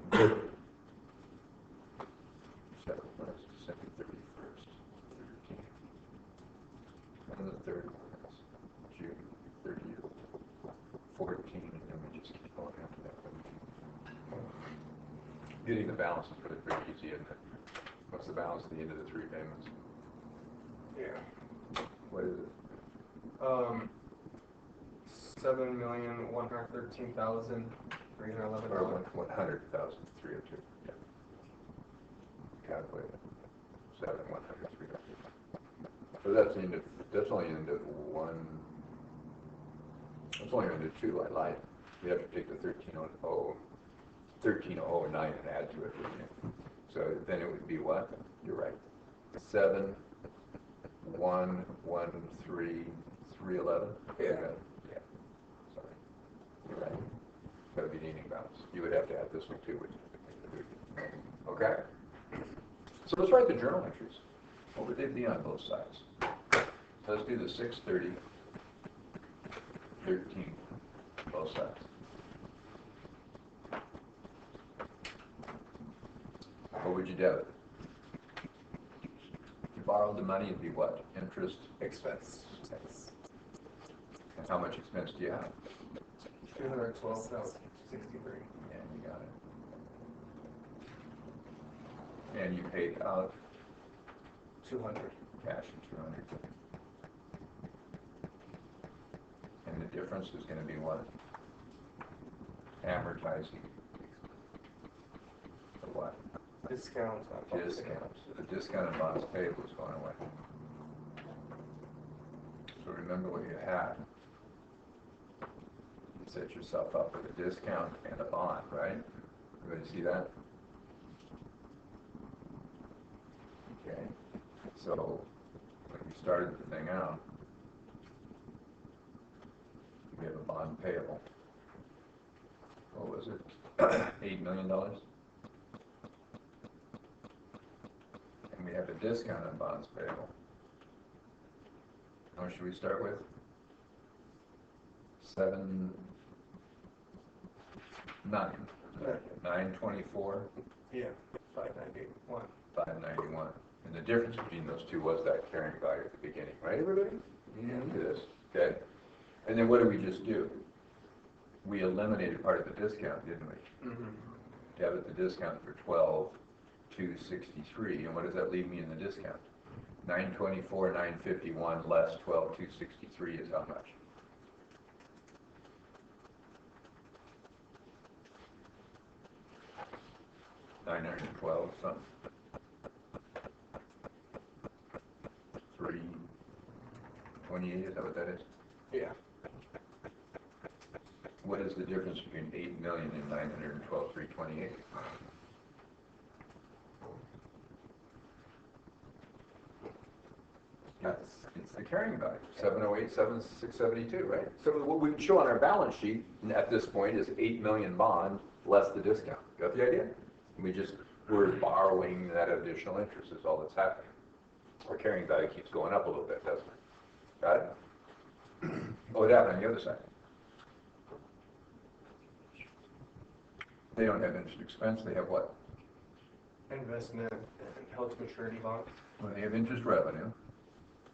Speaker 1: Second one is December 31st, 13. And the third one is June 30th, 14, and then we just keep going after that. Getting the balance is really pretty easy, isn't it? What's the balance at the end of the 3 payments?
Speaker 4: Yeah.
Speaker 1: What is it?
Speaker 4: 7,113,311
Speaker 1: Or
Speaker 4: dollars.
Speaker 1: 100,302. Yeah. Calculate it. 7,103. So that's the end of, that's only end of one. That's only end of 2. I lied. We have to take the 13,009 and add to it. So then it would be what? You're right. 7,113,311.
Speaker 4: Yeah.
Speaker 1: Yeah. Sorry. You're right. That would be the ending balance. You would have to add this one too, which is okay. So let's write the journal entries. What would they be on both sides? So let's do the 6/30, 13, both sides. What would you debit? If you borrowed the money, it'd be what? Interest,
Speaker 4: Expense.
Speaker 1: and how much expense do you have?
Speaker 4: 212,063.
Speaker 1: And you got it. And you paid out
Speaker 4: 200.
Speaker 1: cash of 200. And the difference is going to be what? Amortizing. For what?
Speaker 4: Discount. on
Speaker 1: Discount. So the discount on bonds payable is going away. So remember what you had. You set yourself up with a discount and a bond, right? Everybody see that? Okay. So when we started the thing out, we have a bond payable. What was it? $8 million? And we have a discount on bonds payable. How much should we start with? 924,
Speaker 4: Yeah. 591.
Speaker 1: 591. And the difference between those two was that carrying value at the beginning, right, everybody? You do this, okay? And then what did we just do? We eliminated part of the discount, didn't we?
Speaker 4: Mm-hmm.
Speaker 1: Debit the discount for 12,263, and what does that leave me in the discount? 924,951 less 12,263 is how much? $912 something. 328, is that what that is?
Speaker 4: Yeah.
Speaker 1: What is the difference between 8 million and 912,328? It's the carrying value, 708,672, right? So what we show on our balance sheet at this point is 8 million bond less the discount. Got the idea? We're borrowing that additional interest is all that's happening. Our carrying value keeps going up a little bit, doesn't it? Got it? What happened on the other side? They don't have interest expense, they have what?
Speaker 4: Investment and held to maturity bonds.
Speaker 1: Well, they have interest revenue,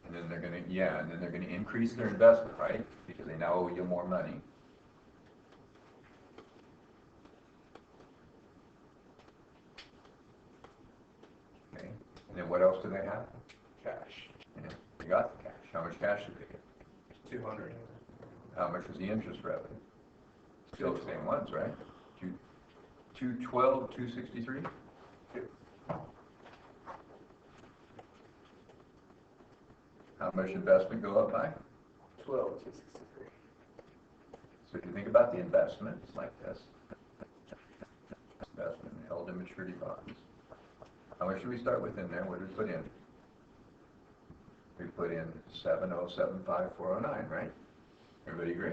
Speaker 1: and then they're gonna increase their investment, right? Because they now owe you more money. Okay, and then what else do they have?
Speaker 4: Cash.
Speaker 1: Yeah, they got the cash. How much cash did they get?
Speaker 4: 200.
Speaker 1: How much was the interest revenue? Still the same ones, right? 212, 263? How much investment go up by?
Speaker 4: 12,263.
Speaker 1: So if you think about the investments like this, investment held in maturity bonds. How much should we start with in there? What did we put in? We put in 7075409, right? Everybody agree?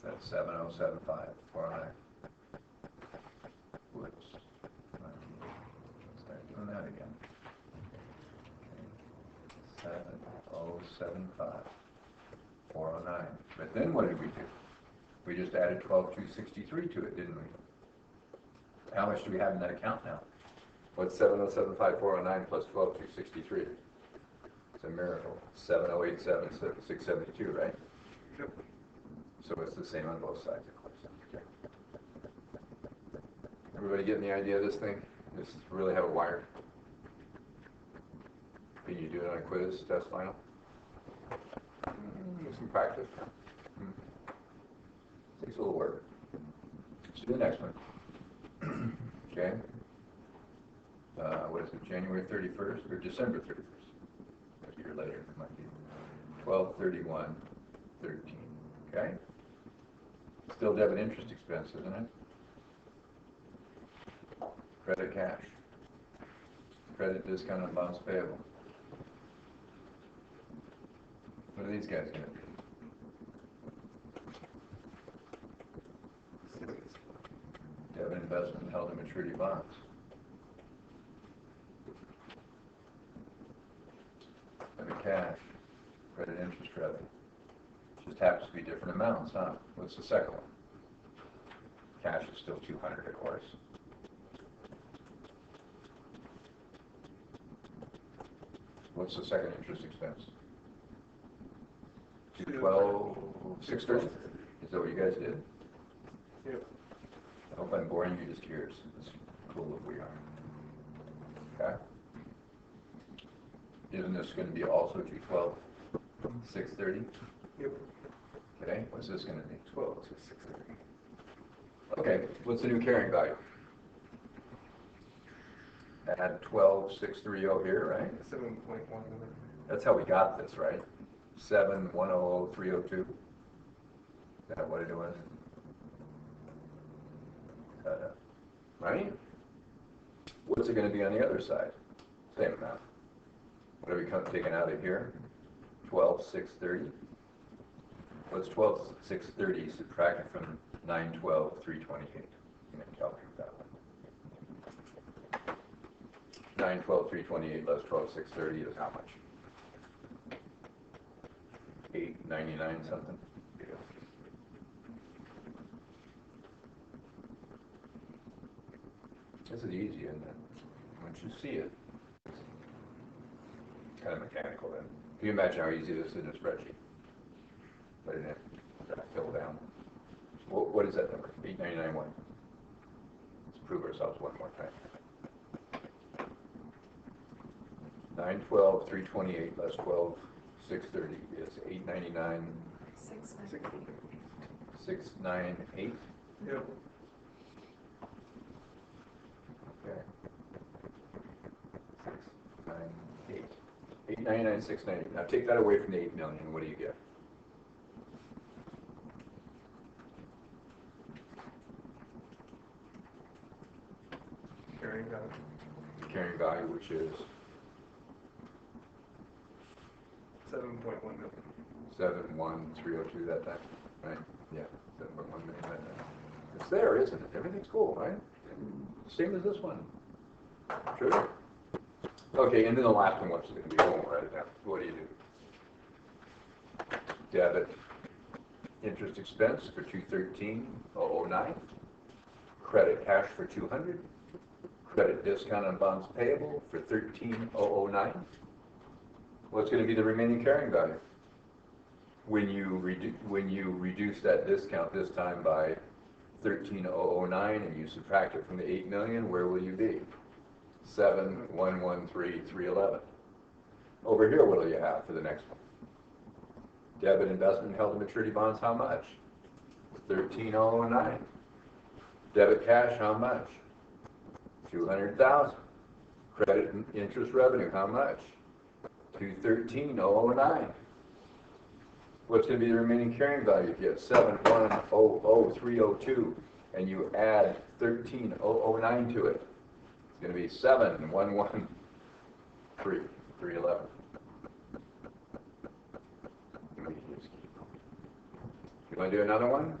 Speaker 1: That's 7075, 409. Whoops. Start doing that again. Okay. 7075, 409. But then what did we do? We just added 12,263 to it, didn't we? How much do we have in that account now? What's 7075, 409 plus 12,263? It's a miracle. 7087, 672, right?
Speaker 4: Yep.
Speaker 1: So it's the same on both sides, of course. Okay. Everybody getting the idea of this thing? This really have a wire? Can you do it on a quiz, test final? Some practice. Takes a little work. Let's do the next one. Okay. What is it, January 31st or December 31st? A year later, it might be 12/31/13. Okay. Still debit interest expense, isn't it? Credit cash. Credit discount on bonds payable. What are these guys going to be? Debit investment held in maturity bonds. Debit cash. Credit interest revenue. Just happens to be different amounts, huh? What's the second one? Cash is still 200, of course. What's the second interest expense? 212, 630? Is that what you guys did?
Speaker 4: Yep.
Speaker 1: I hope I'm boring you to tears. It's cool if we are. Okay? Isn't this going to be also 212, 630?
Speaker 4: Yep.
Speaker 1: Okay, what's this going to be?
Speaker 4: 12 to 630.
Speaker 1: Okay, what's the new carrying value? Add 12,630 here, right?
Speaker 4: 7.1 million.
Speaker 1: That's how we got this, right? 7,100,302. Is that what it was? Right? What's it going to be on the other side? Same amount. What are we taking out of here? 12,630. What's 12,630 subtracted from 912,328? You can calculate that one. 912,328 less 12,630 is how much? 899 something. Yeah. This is easy, isn't it? Once you see it, it's kind of mechanical then. Can you imagine how easy this is in a spreadsheet? Put it in, fill down. What is that number? 899 what? Let's prove ourselves one more time. 912,328 less 12,630 is 899. 698.
Speaker 4: Yep.
Speaker 1: Okay. 698. 899, 698. Now take that away from the 8 million. What do you get?
Speaker 4: Carrying value.
Speaker 1: Carrying value, which is
Speaker 4: 7.1 million.
Speaker 1: 71302 that time, right? Yeah, 7.1 million that time. It's there, isn't it? Everything's cool, right? Same as this one. True. Okay, and then the last one, what's it going to be? We won't write it down. What do you do? Debit interest expense for 213,009. Credit cash for 200. Credit discount on bonds payable for 13,009. What's going to be the remaining carrying value? When you reduce that discount this time by 13,009 and you subtract it from the 8 million, where will you be? 7,113,311. Over here, what do you have for the next one? Debit investment held in maturity bonds, how much? 13,009. Debit cash, how much? 200,000. Credit and interest revenue, how much? 213,009. What's going to be the remaining carrying value if you have 7,100,302 and you add 13,009 to it? It's going to be 7,113,311. You want to do another one?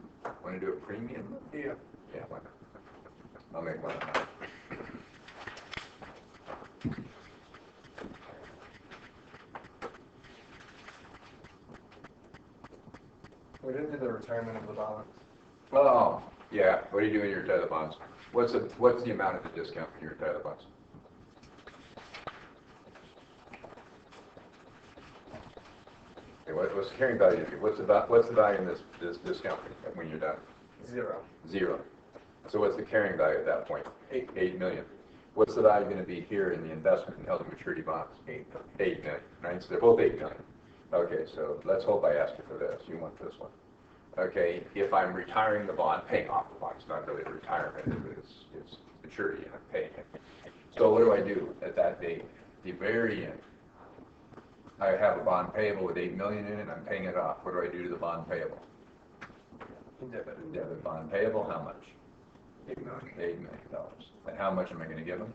Speaker 1: Want to do a premium?
Speaker 4: Yeah.
Speaker 1: Yeah, why not? I'll make one of mine.
Speaker 4: We didn't do the retirement of the bonds.
Speaker 1: Oh, yeah, what do you do when you retire the bonds? What's the amount of the discount when you retire the bonds? Okay, what's the carrying value? What's the value in this discount when you're done?
Speaker 4: 0.
Speaker 1: 0. So what's the carrying value at that point? 8 million. What's the value going to be here in the investment in held to maturity bonds? 8 million, right? So they're both 8 million. Okay, so let's hope I ask you for this. You want this one. Okay, if I'm retiring the bond, paying off the bond, it's not really a retirement, it's maturity and I'm paying it. So what do I do at that date? The very end, I have a bond payable with 8 million in it, I'm paying it off. What do I do to the bond payable? Debit bond payable, how much? $8 million. And how much am I going to give them?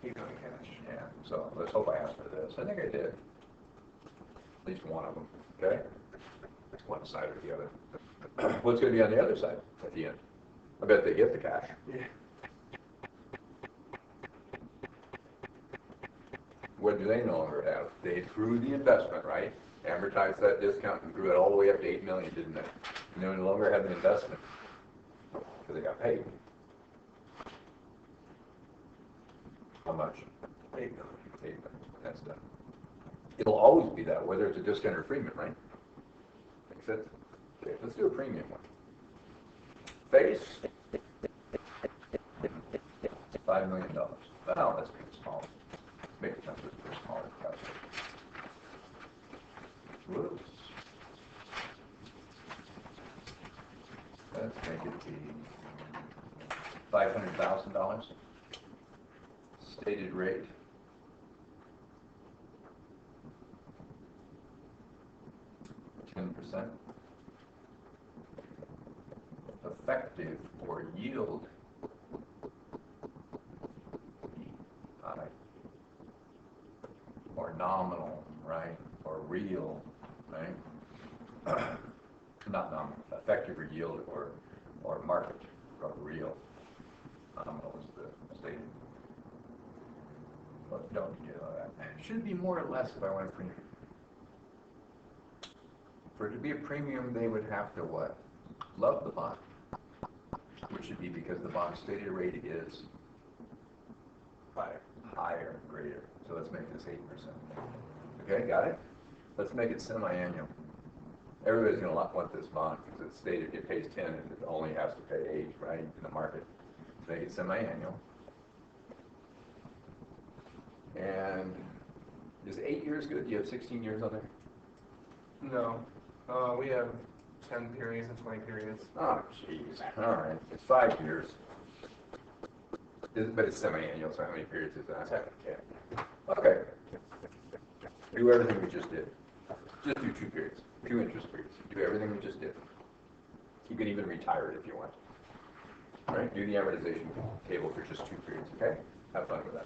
Speaker 4: $8 million cash.
Speaker 1: Yeah, so let's hope I asked for this. I think I did. At least one of them, okay? One side or the other. What's going to be on the other side at the end? I bet they get the cash.
Speaker 4: Yeah.
Speaker 1: What do they no longer have? They grew the investment, right? Amortized that discount and grew it all the way up to 8 million, didn't they? And they no longer have an investment because they got paid. How much?
Speaker 4: 8 million.
Speaker 1: 8 million. That's done. It'll always be that, whether it's a discount or premium, right? Makes sense? Okay, let's do a premium one. Face. $5 million. Well, let's make it small. Make it numbers for smaller customers. Whoops. Let's make it be $500,000. Stated rate. %. Effective or yield. Or nominal, right? Or real, right? Not nominal. Effective or yield or market or real. Nominal is the stated. But don't get all that. Should be more or less if I want a premium. For it to be a premium, they would have to what? Love the bond. Which should be because the bond stated rate is higher, greater. So let's make this 8%. Okay, got it? Let's make it semi-annual. Everybody's going to want this bond because it's stated it pays 10 and it only has to pay 8, right, in the market. Make it semi-annual. And is 8 years good? Do you have 16 years on there?
Speaker 4: No. We have 10 periods and 20 periods.
Speaker 1: Oh, jeez. All right. It's 5 years. But it's semi-annual, so how many periods is that?
Speaker 4: 10.
Speaker 1: Okay. Do everything we just did. Just do 2 periods. 2 interest periods. Do everything we just did. You can even retire it if you want. All right? Do the amortization table for just 2 periods, okay? Have fun with that.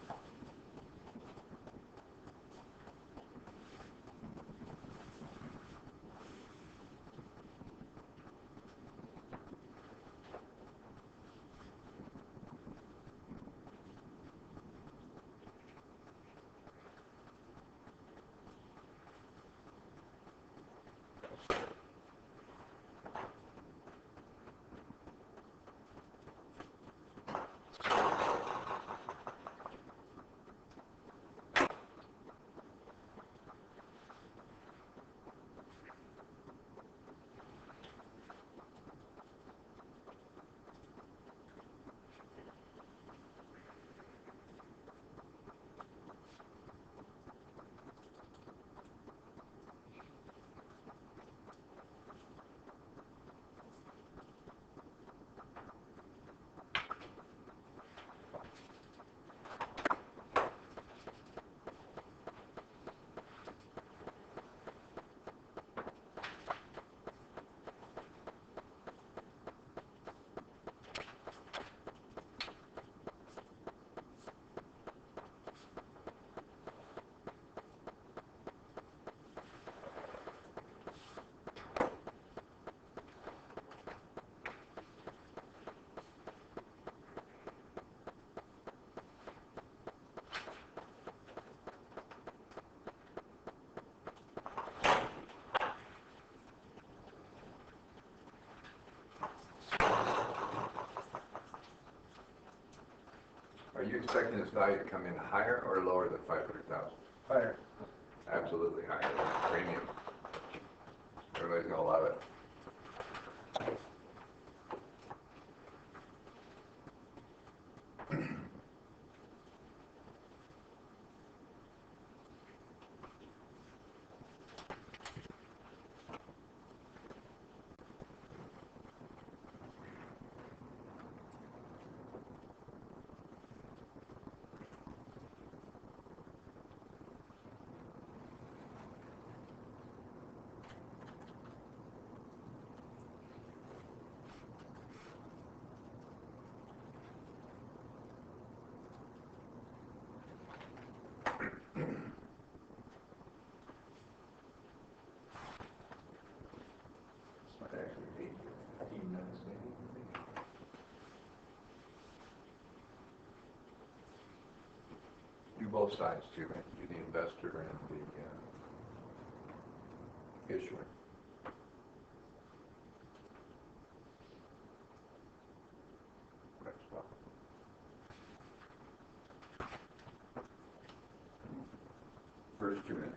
Speaker 1: you expecting this value to come in higher or lower than 500,000?
Speaker 4: Higher.
Speaker 1: Absolutely higher. Premium. Everybody's gonna love it. Might actually be 15 minutes maybe. Do both sides too, right? Do the investor and the issuer. Next one. First 2 minutes.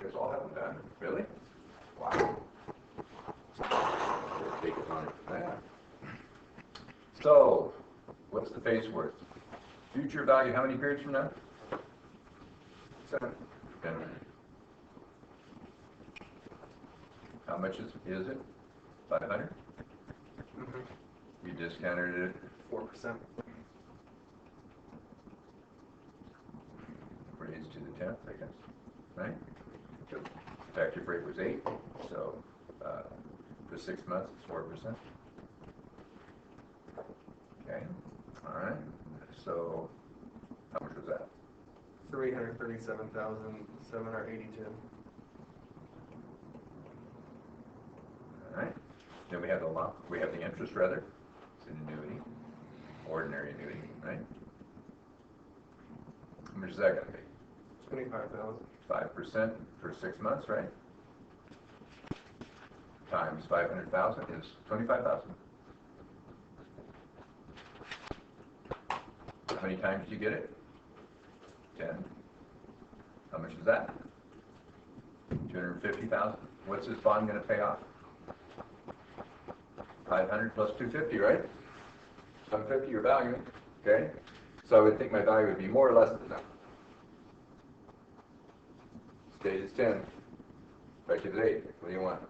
Speaker 1: Guess all haven't done. Really? Wow. Take it on from that. So, what's the face worth? Future value, how many periods from now? 7. 10. How much is it? 500? You discounted it
Speaker 4: 4%.
Speaker 1: raised to the 10th, I guess, right? The effective rate was 8, so for 6 months it's 4%. Okay, all right. So how much was that?
Speaker 4: 337,782.
Speaker 1: All right. Then we have the lump. We have the interest rather. It's an annuity, ordinary annuity, right? How much is that going to be?
Speaker 4: 25,000.
Speaker 1: 5% for 6 months, right? Times 500,000 is 25,000. How many times do you get it? 10. How much is that? 250,000. What's this bond going to pay off? 500 plus 250, right? 750 your value, okay? So I would think my value would be more or less than that. State is 10. Effective is 8. What do you want?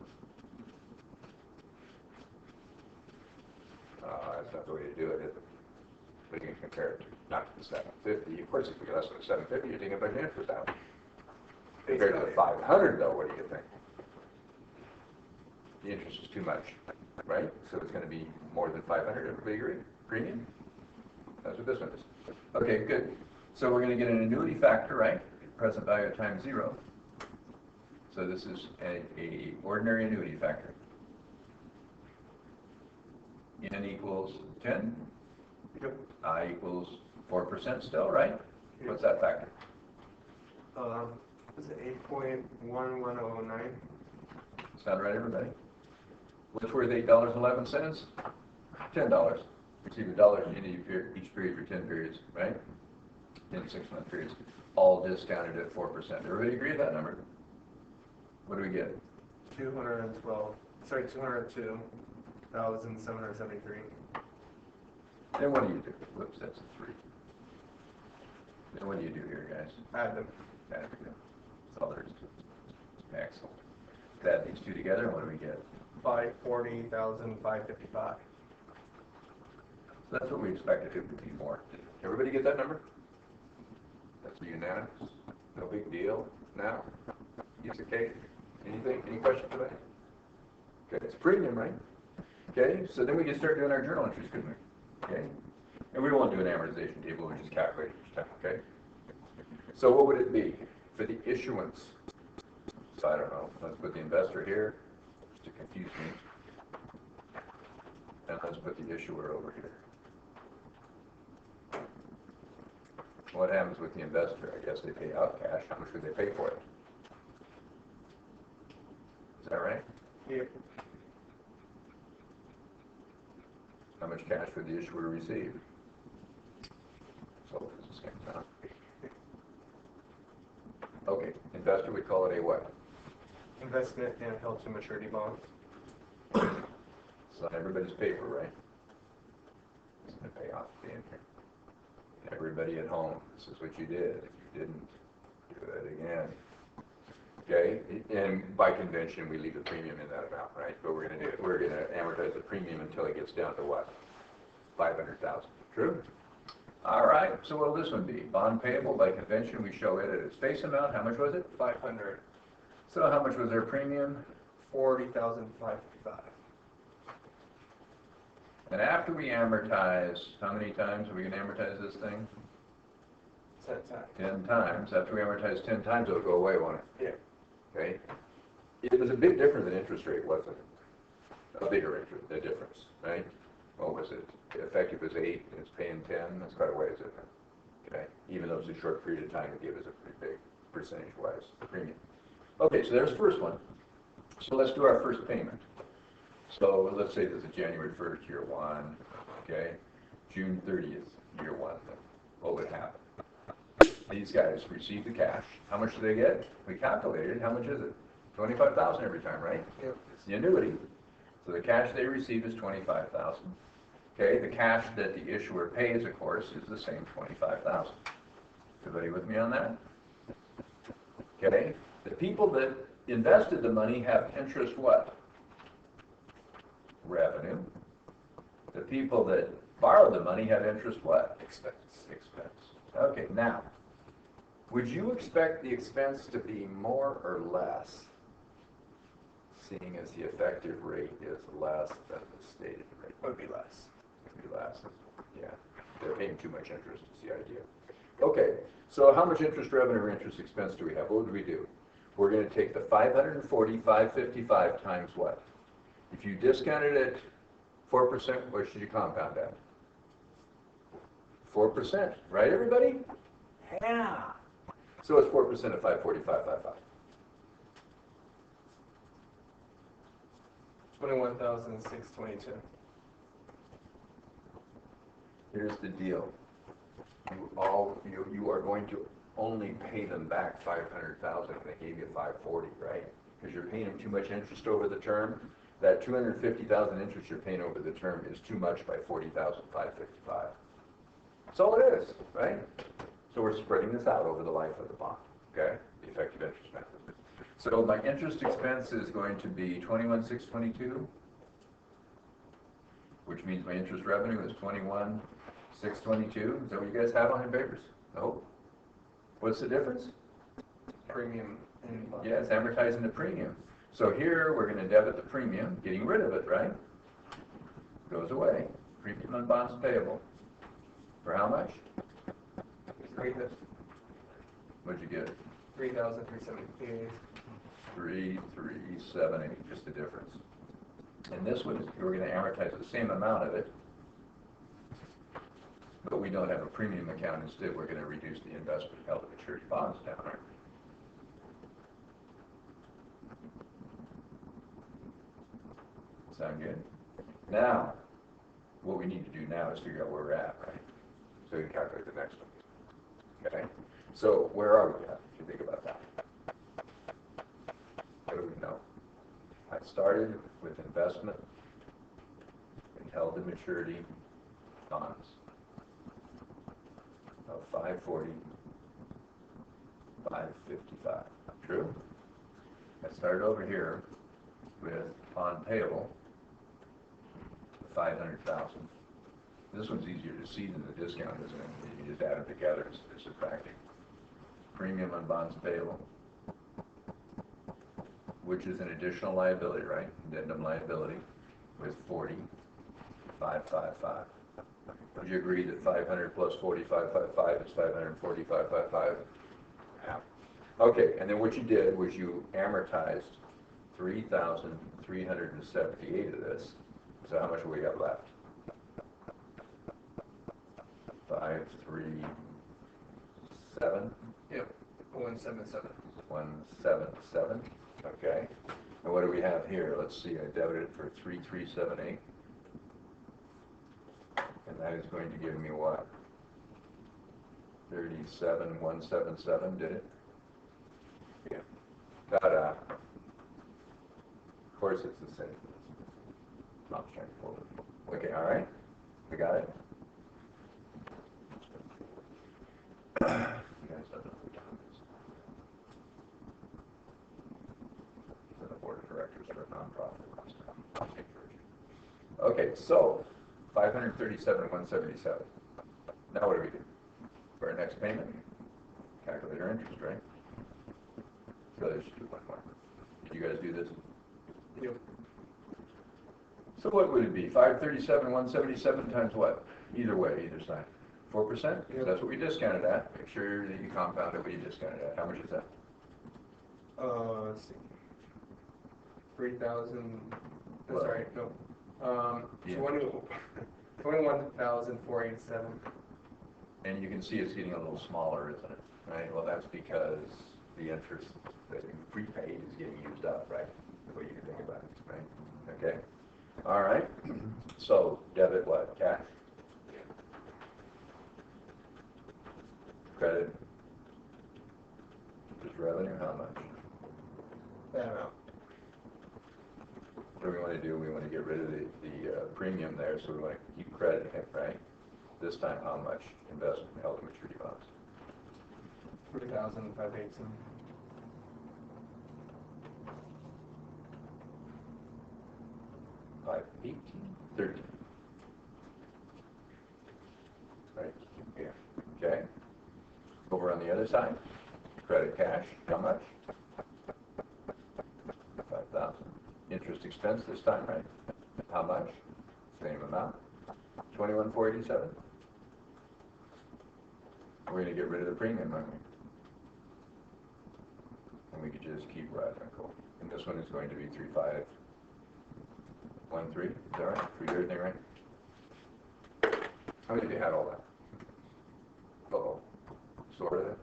Speaker 1: That's not the way to do it, is it? We can compare it to, not to the 750. Of course, if you less than 750, you're taking a bunch of interest out. Compared to the 500, though, what do you think? The interest is too much, right? So it's going to be more than 500. Everybody agree? Premium? That's what this one is. Okay, good. So we're going to get an annuity factor, right? Present value at time 0. So this is a ordinary annuity factor. N equals 10.
Speaker 4: Yep.
Speaker 1: I equals 4% still, right? What's that factor?
Speaker 4: Is it 8.1109?
Speaker 1: Sound right, everybody? What's worth $8.11? $10. Receive $1 in each period for 10 periods, right? 10 6-month periods, all discounted at 4%. Everybody agree with that number? What do we get?
Speaker 4: 202,773.
Speaker 1: Then what do you do? Whoops, that's a 3. Then what do you do here, guys?
Speaker 4: Add them.
Speaker 1: Add them. That's all there is to it. Excellent. Add these two together, and what do we get?
Speaker 4: 540,555.
Speaker 1: So that's what we expected it would be more. Everybody get that number? That's unanimous. No big deal. Now, piece of cake. Anything? Any questions today? Okay, it's premium, right? Okay, so then we can start doing our journal entries, couldn't we? Okay, and we won't do an amortization table. We just calculate each time. Okay. So what would it be for the issuance? So I don't know. Let's put the investor here, just to confuse me, and let's put the issuer over here. What happens with the investor? I guess they pay out cash. How much would they pay for it? Is that right?
Speaker 4: Yep.
Speaker 1: How much cash would the issuer receive? So this is the same time. Okay, investor, we call it a what?
Speaker 4: Investment and held to maturity bonds.
Speaker 1: It's on everybody's paper, right? It's going to pay off at the end here. Everybody at home, this is what you did. If you didn't, do it again. Okay, and by convention, we leave the premium in that amount, right? But we're going to amortize the premium until it gets down to what? 500,000. True? All right, so what will this one be? Bond payable by convention, we show it at its face amount, how much was it?
Speaker 4: 500,
Speaker 1: So how much was their premium?
Speaker 4: 40,555.
Speaker 1: And after we amortize, how many times are we gonna amortize this thing?
Speaker 4: 10 times.
Speaker 1: 10 times. After we amortize 10 times, it'll go away, won't it?
Speaker 4: Yeah.
Speaker 1: Okay? It was a big difference in interest rate, wasn't it? A bigger interest, the difference, right? What was it? Effective was 8, and it's paying 10, that's quite a ways, isn't it? Okay? Even though it's a short period of time, it gave us a pretty big percentage-wise premium. Okay, so there's the first one. So let's do our first payment. So let's say this is January 1st, year 1, okay? June 30th, year 1, what would happen? These guys receive the cash. How much do they get? We calculated. How much is it? 25,000 every time, right?
Speaker 4: Yep.
Speaker 1: It's the annuity. So the cash they receive is 25,000. Okay, the cash that the issuer pays, of course, is the same 25,000. Everybody with me on that? Okay, the people that invested the money have interest what? Revenue. The people that borrowed the money have interest what?
Speaker 4: Expense.
Speaker 1: Expense. Okay, now, would you expect the expense to be more or less, seeing as the effective rate is less than the stated rate?
Speaker 4: Would be less.
Speaker 1: Would be less. Yeah, they're paying too much interest is the idea. Okay, so how much interest revenue or interest expense do we have? What would we do? We're going to take the 540,555 times what? If you discounted it 4%, what should you compound at? 4%, right everybody? Yeah. So it's 4% of 540,555.
Speaker 4: 21,622.
Speaker 1: Here's the deal. You are going to only pay them back 500,000 and they gave you 540, right? Because you're paying them too much interest over the term. That 250,000 interest you're paying over the term is too much by 40,555. That's all it is, right? So we're spreading this out over the life of the bond, okay? The effective interest method. So my interest expense is going to be 21,622, which means my interest revenue is 21,622. Is that what you guys have on your papers? No. What's the difference?
Speaker 4: Premium and bond.
Speaker 1: Yeah, it's amortizing the premium. So here we're going to debit the premium, getting rid of it, right? Goes away. Premium on bonds payable. For how much? What'd you get?
Speaker 4: 3,378.
Speaker 1: 3,378, just the difference. And this one, we're going to amortize the same amount of it, but we don't have a premium account. Instead, we're going to reduce the investment held to maturity bonds down there. Sound good? Now, what we need to do now is figure out where we're at, right? So we can calculate the next one. Okay? So where are we at, if you think about that? What do we know? I started with investment in held to maturity bonds of 540, 555. True? I started over here with bond payable, 500,000. This one's easier to see than the discount, isn't it? You can just add them together instead of subtracting. Premium on bonds payable, which is an additional liability, right? Addendum liability with 40,555. Would you agree that 500 plus 45,555 is 545,555? Yeah. Okay, and then what you did was you amortized 3,378 of this. So how much have we got left? 537.
Speaker 4: Yep. 177.
Speaker 1: 177. Okay. And what do we have here? Let's see. I debited for 3,378. And that is going to give me what? 37,177, did it? Yeah. Ta-da. Of course it's the same. Not straightforward. Okay, all right? We got it? You guys don't know who Tom is. For the board of directors for a nonprofit last time. I'll take yours. Okay, so 537,177. Now Now what do we do? For our next payment, calculate our interest, right? So there's 2.1. Did you guys do this?
Speaker 4: Yep.
Speaker 1: So what would it be? 537, 177 times what? Either way, either side. 4%?
Speaker 4: Yep.
Speaker 1: That's what we discounted at. Make sure that you compound it what you discounted at. How much is that?
Speaker 4: Let's see. 3,000,
Speaker 1: Well,
Speaker 4: sorry, no.
Speaker 1: Yeah.
Speaker 4: 21,487.
Speaker 1: And you can see it's getting a little smaller, isn't it? Right? Well, that's because the interest that you prepaid is getting used up, right? The way you can think about it, right? Okay. All right. So debit what? Cash. Credit. Just revenue. How much?
Speaker 4: That amount.
Speaker 1: What do we want to do? We want to get rid of the premium there, so we want to keep crediting it, right? This time, how much? Investment in held to maturity bonds.
Speaker 4: 3,518.
Speaker 1: 5, 18, 13. Right? Yeah. Okay. Over on the other side, credit cash, how much? 5,000. Interest expense this time, right? How much? Same amount. 21,487. We're going to get rid of the premium, aren't we? And we could just keep riding our coal. And this one is going to be 3,513. Is that right? We do everything right? How many of you had all that? Uh-oh. Sort of.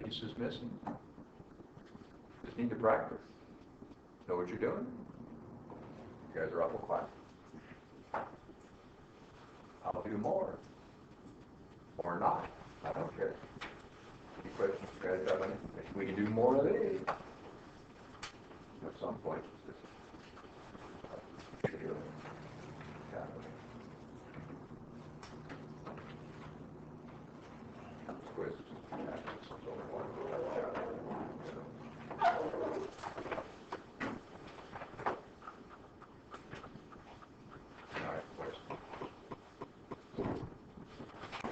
Speaker 1: Piece is missing. Just need to practice. Know what you're doing? You guys are awful quiet. I'll do more. Or not. I don't care. Any questions you guys have? Maybe we can do more of these. At some point.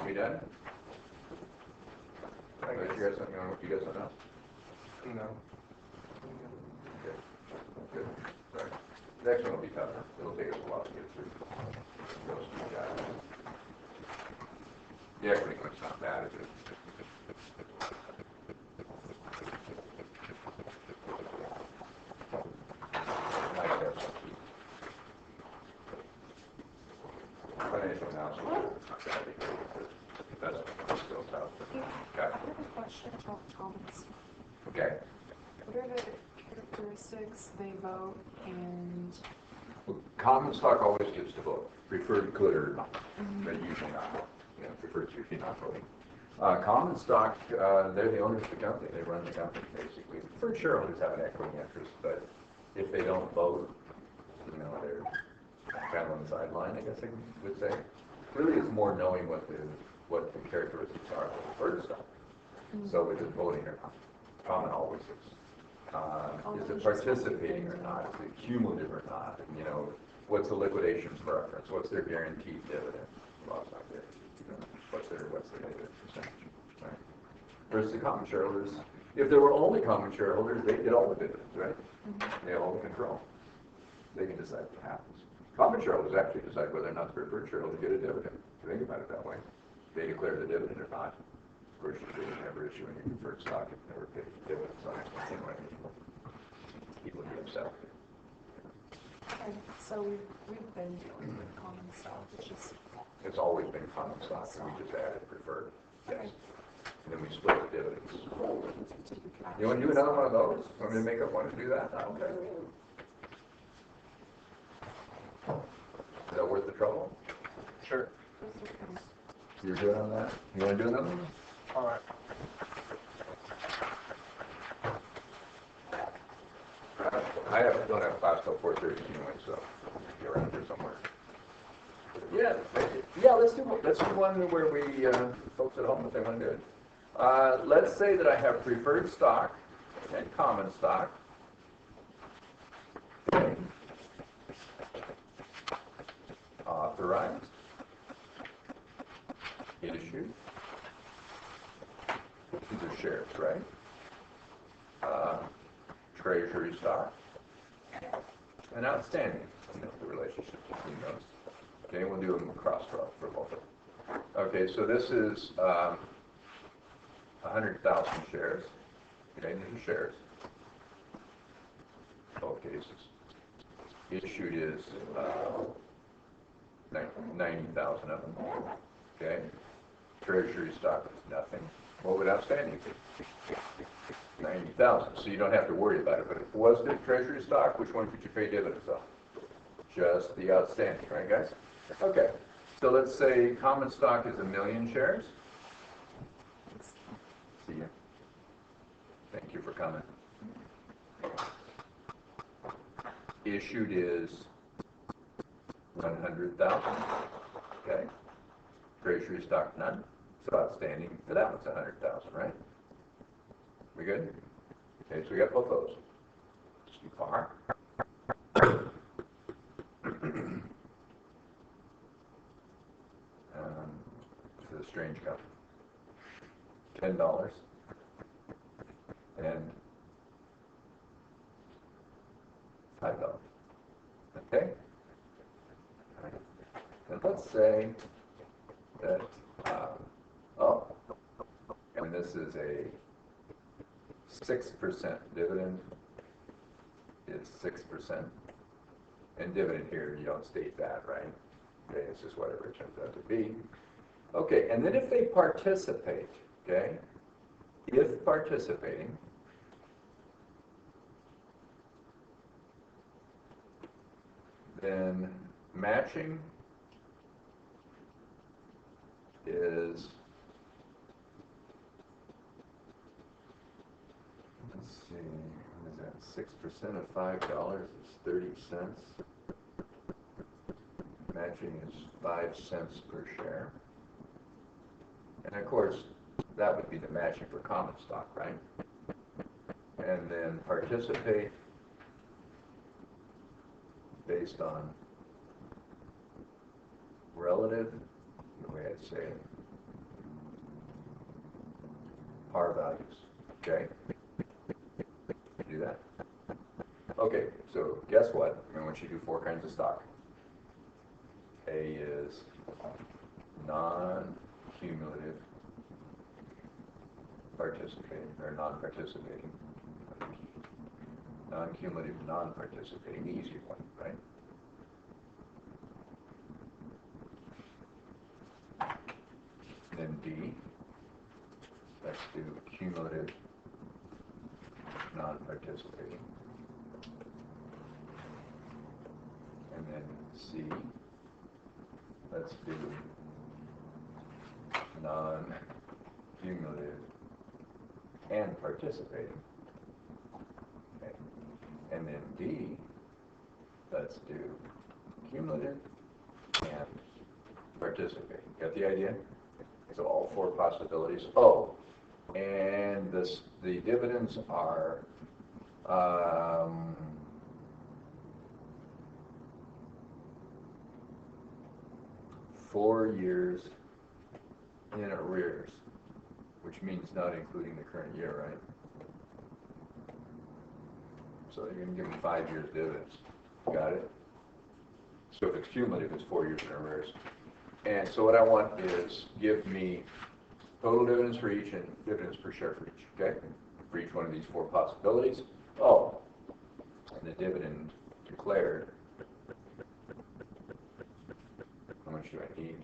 Speaker 1: We done?
Speaker 4: I
Speaker 1: You
Speaker 4: guess.
Speaker 1: guys something you guys don't know?
Speaker 4: No.
Speaker 1: Okay. Good. Sorry. Next one will be tougher. It'll take us a while to get through. Those two guys. The equity one's not bad, is it? Nice to have some key. Financial analysis, not bad, because that's still tough.
Speaker 3: I
Speaker 1: Okay.
Speaker 3: have a question about comments.
Speaker 1: Okay.
Speaker 3: What are the characteristics they vote and,
Speaker 1: Common stock always gets to vote. Preferred could or not, but usually not. You know, preferred is usually not voting. Common stock, they're the owners of the company. They run the company, basically. Preferred shareholders have an equity interest, but if they don't vote, you know, they're kind of on the sideline, I guess I would say. Really, it's more knowing what the characteristics are of the preferred stock. So is it voting or not? Common always is. Is it participating or not? Is it cumulative or not? You know, what's the liquidation preference? What's their guaranteed dividend? Well, it's not there. You know, what's their negative percentage? Right? Versus the common shareholders, if there were only common shareholders, they get all the dividends, right? They have all the control. They can decide what happens. Common shareholders actually decide whether or not the preferred shareholders get a dividend. Think about it that way. They declare the dividend or not. Of course, you never issue any preferred stock and never pay dividends on it. Anyway, people get upset.
Speaker 3: okay, so we've been dealing with common stock, it's just,
Speaker 1: It's always been common stock, and we just added preferred. Yes. And then we split the dividends. You want to do another one of those? Want me to make up one to do that? Okay. Is that worth the trouble?
Speaker 4: Sure.
Speaker 1: You're good on that? You want to do another one?
Speaker 4: All right.
Speaker 1: Don't have class till 4:30 anyway, so be around here somewhere. Yeah, let's do one where we, folks at home, if they want to do it. Let's say that I have preferred stock and common stock. Authorized. issued. These are shares, right? Treasury stock. And outstanding. You know the relationship between those. Okay, we'll do them cross for both of them. Okay, so this is 100,000 shares. Okay, these are shares. Both cases. Issued is 90,000 of them. Okay. Treasury stock is nothing. What would outstanding be? 90,000. So you don't have to worry about it. But if it was the treasury stock, which one could you pay dividends on? Just the outstanding, right, guys? Okay. So let's say common stock is 1 million shares. See you. Thank you for coming. Issued is 100,000. Okay. Treasury stock, none. So outstanding for that one's 100,000, right? We good? Okay, so we got both those. Too far. This is a strange company. $10 and $5. Okay? And let's say that, and this is a 6% dividend, is 6%. And dividend here, you don't state that, right? Okay, it's just whatever it turns out to be. Okay, and then if they participate, okay, if participating, then matching is, let's see, what is that? 6% of $5 is 30 cents. Matching is 5 cents per share. And of course, that would be the matching for common stock, right? And then participate based on relative, the way I'd say it, par values, okay? Do that. Okay, so guess what? I want you to do 4 kinds of stock. A is non-cumulative participating, or non-participating. Non-cumulative, non-participating, the easy one, right? And then D, let's do cumulative, non-participating. And then C, let's do non-cumulative and participating. Okay. And then D, let's do cumulative and participating. Got the idea? So all 4 possibilities. Oh, and the dividends are 4 years in arrears, which means not including the current year, right? So you're going to give them 5 years dividends. Got it? So if it's cumulative, it's 4 years in arrears. And so what I want is give me total dividends for each and dividends per share for each, okay? For each one of these 4 possibilities. Oh, and the dividend declared, how much do I need?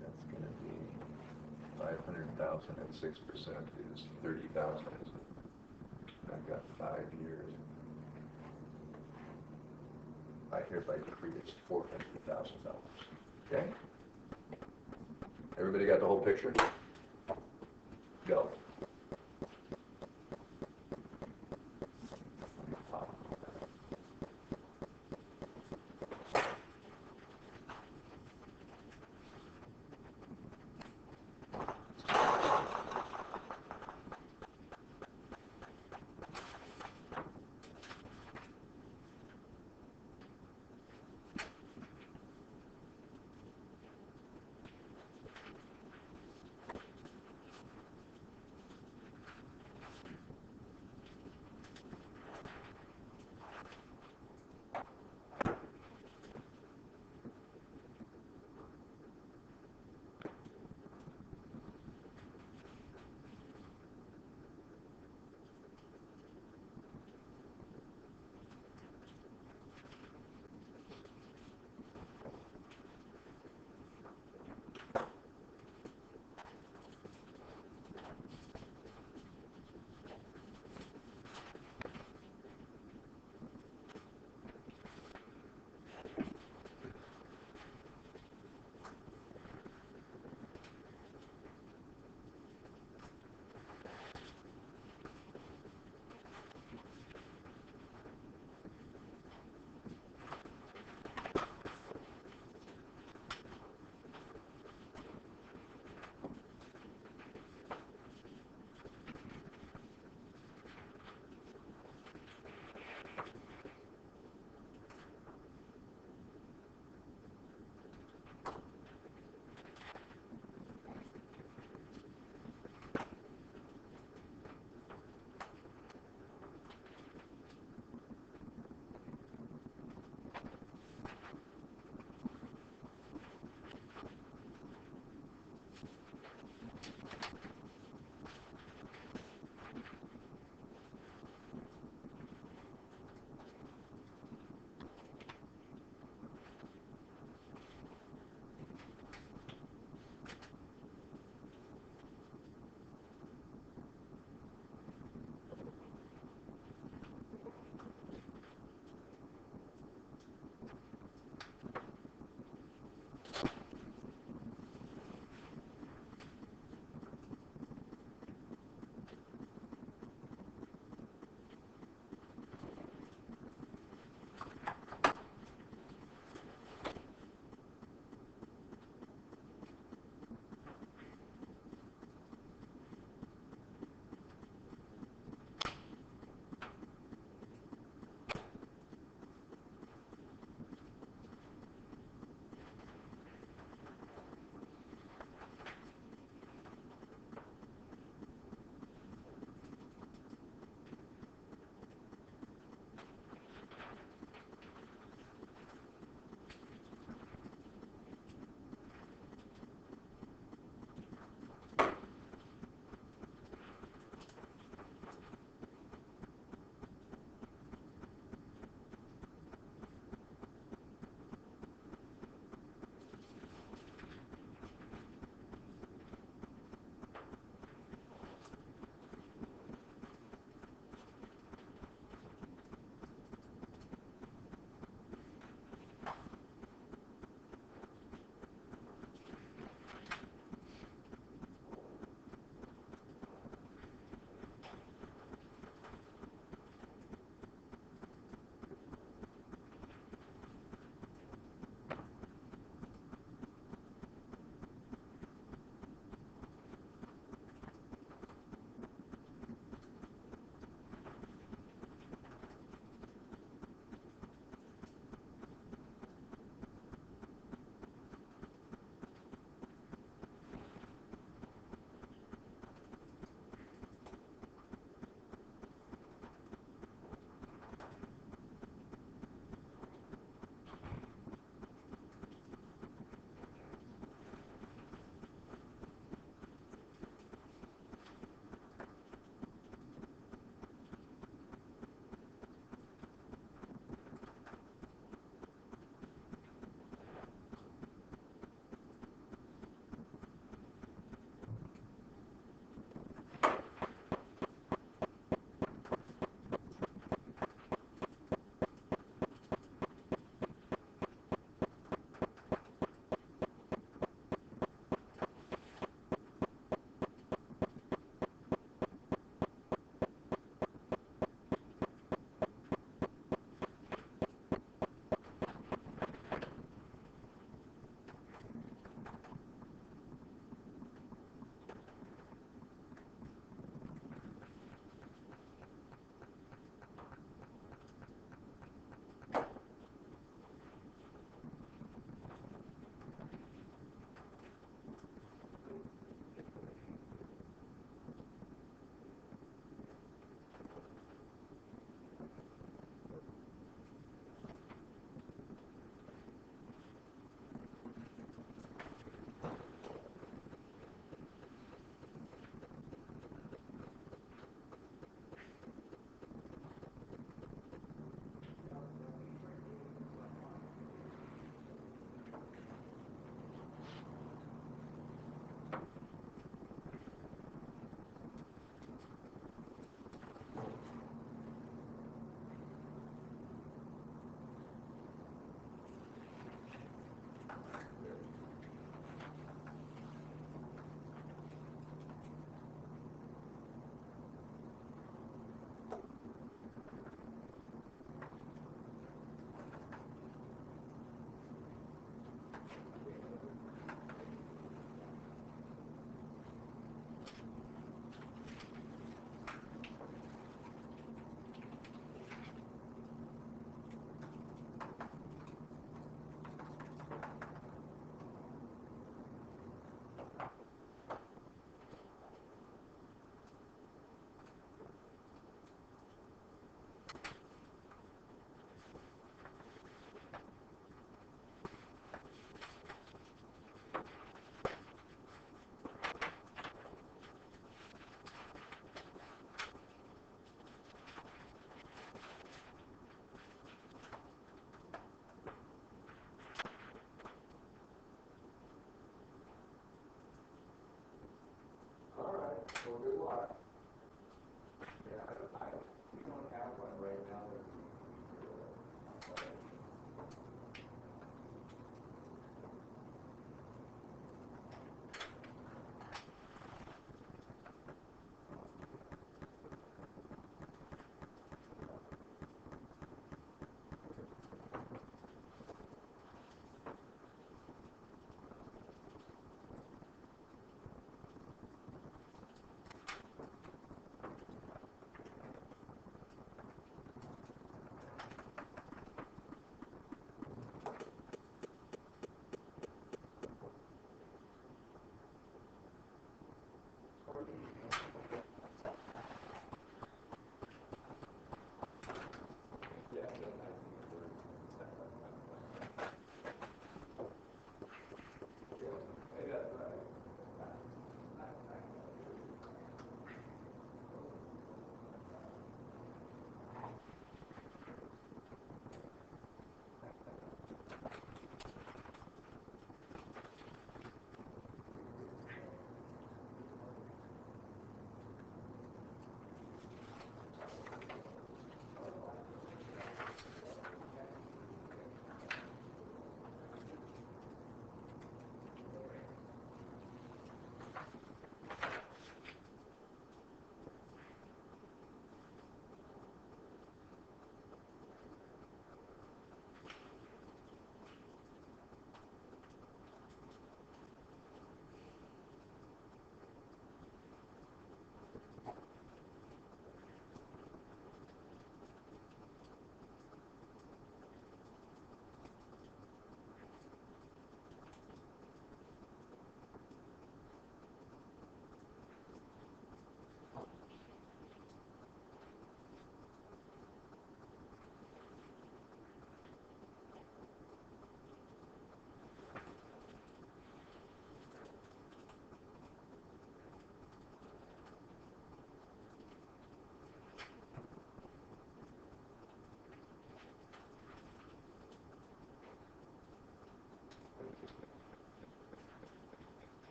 Speaker 1: That's going to be 500,000 at 6% is 30,000. I've got 5 years. I hereby decree it's $400,000. Okay? Everybody got the whole picture? Go.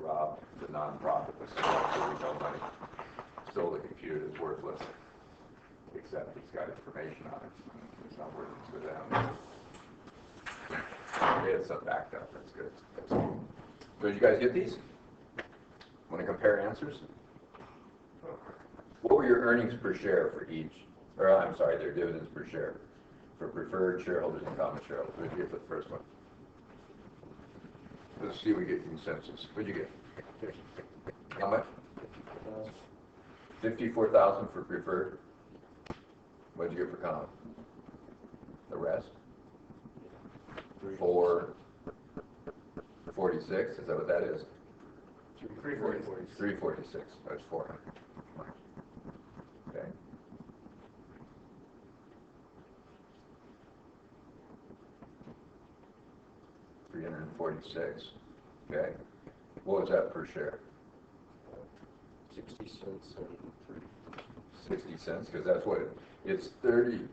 Speaker 1: robbed the nonprofit with absolutely no money. Stole the computer that's worthless, except it's got information on it. It's not worthless for them. They had some backed up, that's good. That's good. So did you guys get these? Want to compare answers? What were your earnings per share for each, or I'm sorry, their dividends per share for preferred shareholders and common shareholders? What did you get for the first one? Let's see if we get consensus. What'd you get? How much? 54,000 for preferred. What'd you get for common? The rest? 446, is that what that is?
Speaker 4: 346.
Speaker 1: 346, that's 400. Okay. $346. Okay. What was that per share?
Speaker 4: 60 cents and
Speaker 1: 60 cents, because that's what it's 30.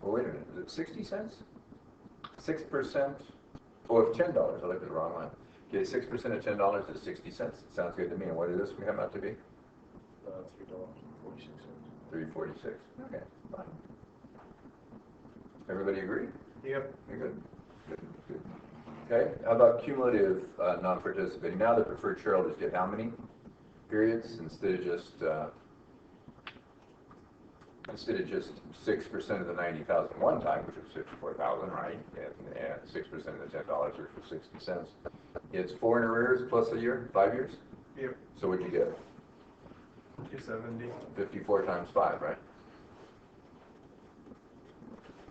Speaker 1: Oh, wait a minute, is it 60 cents? 6%. Oh, it's $10. I looked at the wrong one. Okay, 6% of $10 is 60 cents. Sounds good to me. And what did this come out to be?
Speaker 4: $3.46.
Speaker 1: 346. Okay, fine. Everybody agree?
Speaker 4: Yep.
Speaker 1: You're good. Good. Good. Okay. How about cumulative non-participating? Now the preferred shareholders get how many periods instead of just 6% of the 90,000 one time, which was 54,000, right? And 6% of the $10 are for 60 cents. It's 4 in arrears plus a year, 5 years.
Speaker 4: Yep.
Speaker 1: So what'd you get?
Speaker 4: 270.
Speaker 1: 54 times 5, right?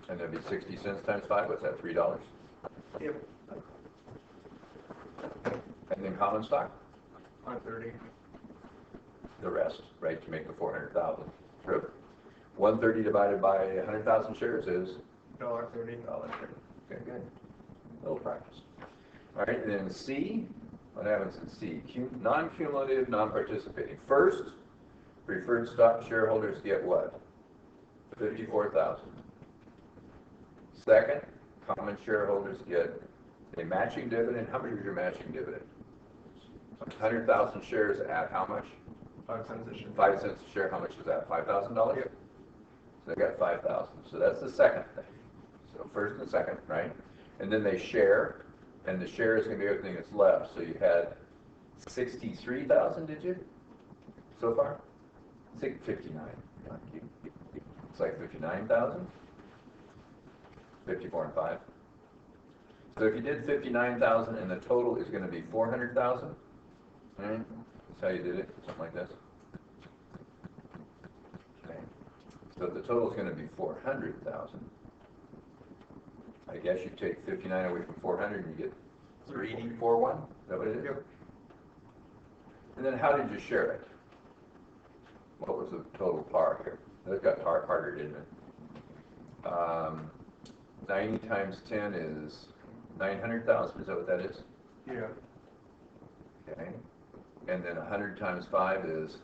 Speaker 1: And that'd be 60 cents times 5. What's that? $3.
Speaker 4: Yep.
Speaker 1: And then common stock,
Speaker 4: 130.
Speaker 1: the rest, right? To make the 400,000. True. 130 divided by 100,000 shares is
Speaker 4: $1.30.
Speaker 1: Okay, good. A little practice. All right, and then C. What happens in C? Non-cumulative, non-participating. First, preferred stock shareholders get what? 54,000. Second, common shareholders get a matching dividend. How much is your matching dividend? 100,000 shares at how much?
Speaker 4: 5 cents a share.
Speaker 1: 5 cents a share. How much is that? $5,000?
Speaker 4: Yep.
Speaker 1: So they got 5,000. So that's the second thing. So first and second, right? And then they share, and the share is going to be everything that's left. So you had 63,000, did you? So far? 59. It's like 59,000. 54 and 5. So if you did 59,000 and the total is going to be 400,000, right? That's how you did it, something like this. Okay. So if the total is going to be 400,000, I guess you take 59 away from 400 and you get 341. Is that what it is?
Speaker 4: Yep.
Speaker 1: And then how did you share it? What was the total par here? That got harder, didn't it? 90 times 10 is 900,000. Is that what that is?
Speaker 4: Yeah.
Speaker 1: Okay. And then 100 times 5 is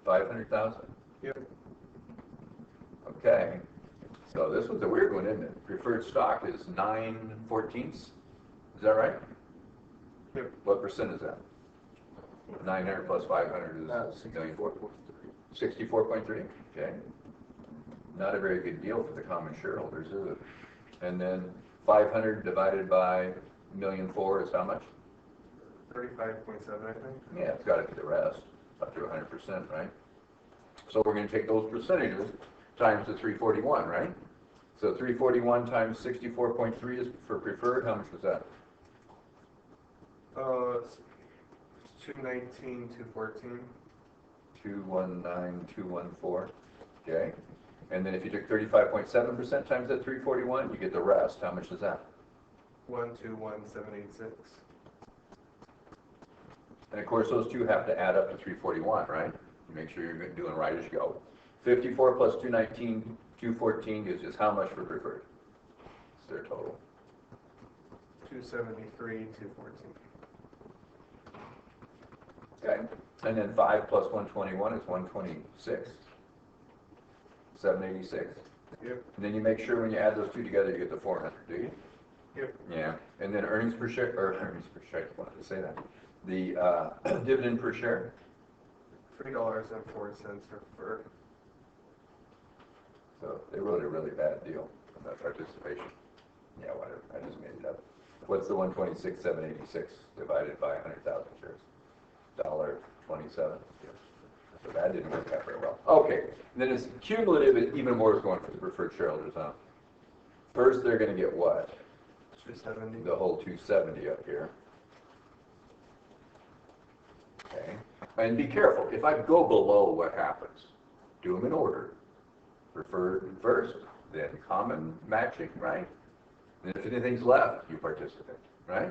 Speaker 1: 500,000.
Speaker 4: Yep.
Speaker 1: Okay. So this was a weird one, isn't it? Preferred stock is 9/14. Is that right?
Speaker 4: Yep.
Speaker 1: What percent is that? 900 plus 500 is 64.3. Okay. Not a very good deal for the common shareholders, is it? And then 500 divided by 1,000,004 is how much?
Speaker 4: 35.7, I think.
Speaker 1: Yeah, it's got to be the rest, up to 100%, right? So we're going to take those percentages times the 341, right? So 341 times 64.3 is for preferred. How much was that?
Speaker 4: It's 219, 214.
Speaker 1: 219,214. Okay. And then if you took 35.7% times that 341, you get the rest. How much is that?
Speaker 4: 121,786.
Speaker 1: And of course, those two have to add up to 341, right? Make sure you're doing right as you go. 54 plus 219, 214 gives us how much for preferred? It's their total.
Speaker 4: 273, 214.
Speaker 1: Okay. And then 5 plus 121 is 126. 786.
Speaker 4: Yep.
Speaker 1: And then you make sure when you add those two together, you get the 400, do you?
Speaker 4: Yep.
Speaker 1: Yeah. And then earnings per share, or earnings per share, I wanted to say that. The dividend per share,
Speaker 4: $3.04 preferred.
Speaker 1: so they wrote a really bad deal on that participation. Yeah, whatever, I just made it up. What's the 126,786 divided by 100,000 shares? $1.27. So that didn't work out very well. Okay, then it's cumulative, even more is going for the preferred shareholders, huh? First, they're gonna get what?
Speaker 4: 270.
Speaker 1: The whole 270 up here. Okay, and be careful, if I go below, what happens? Do them in order. Preferred first, then common matching, right? And if anything's left, you participate, right?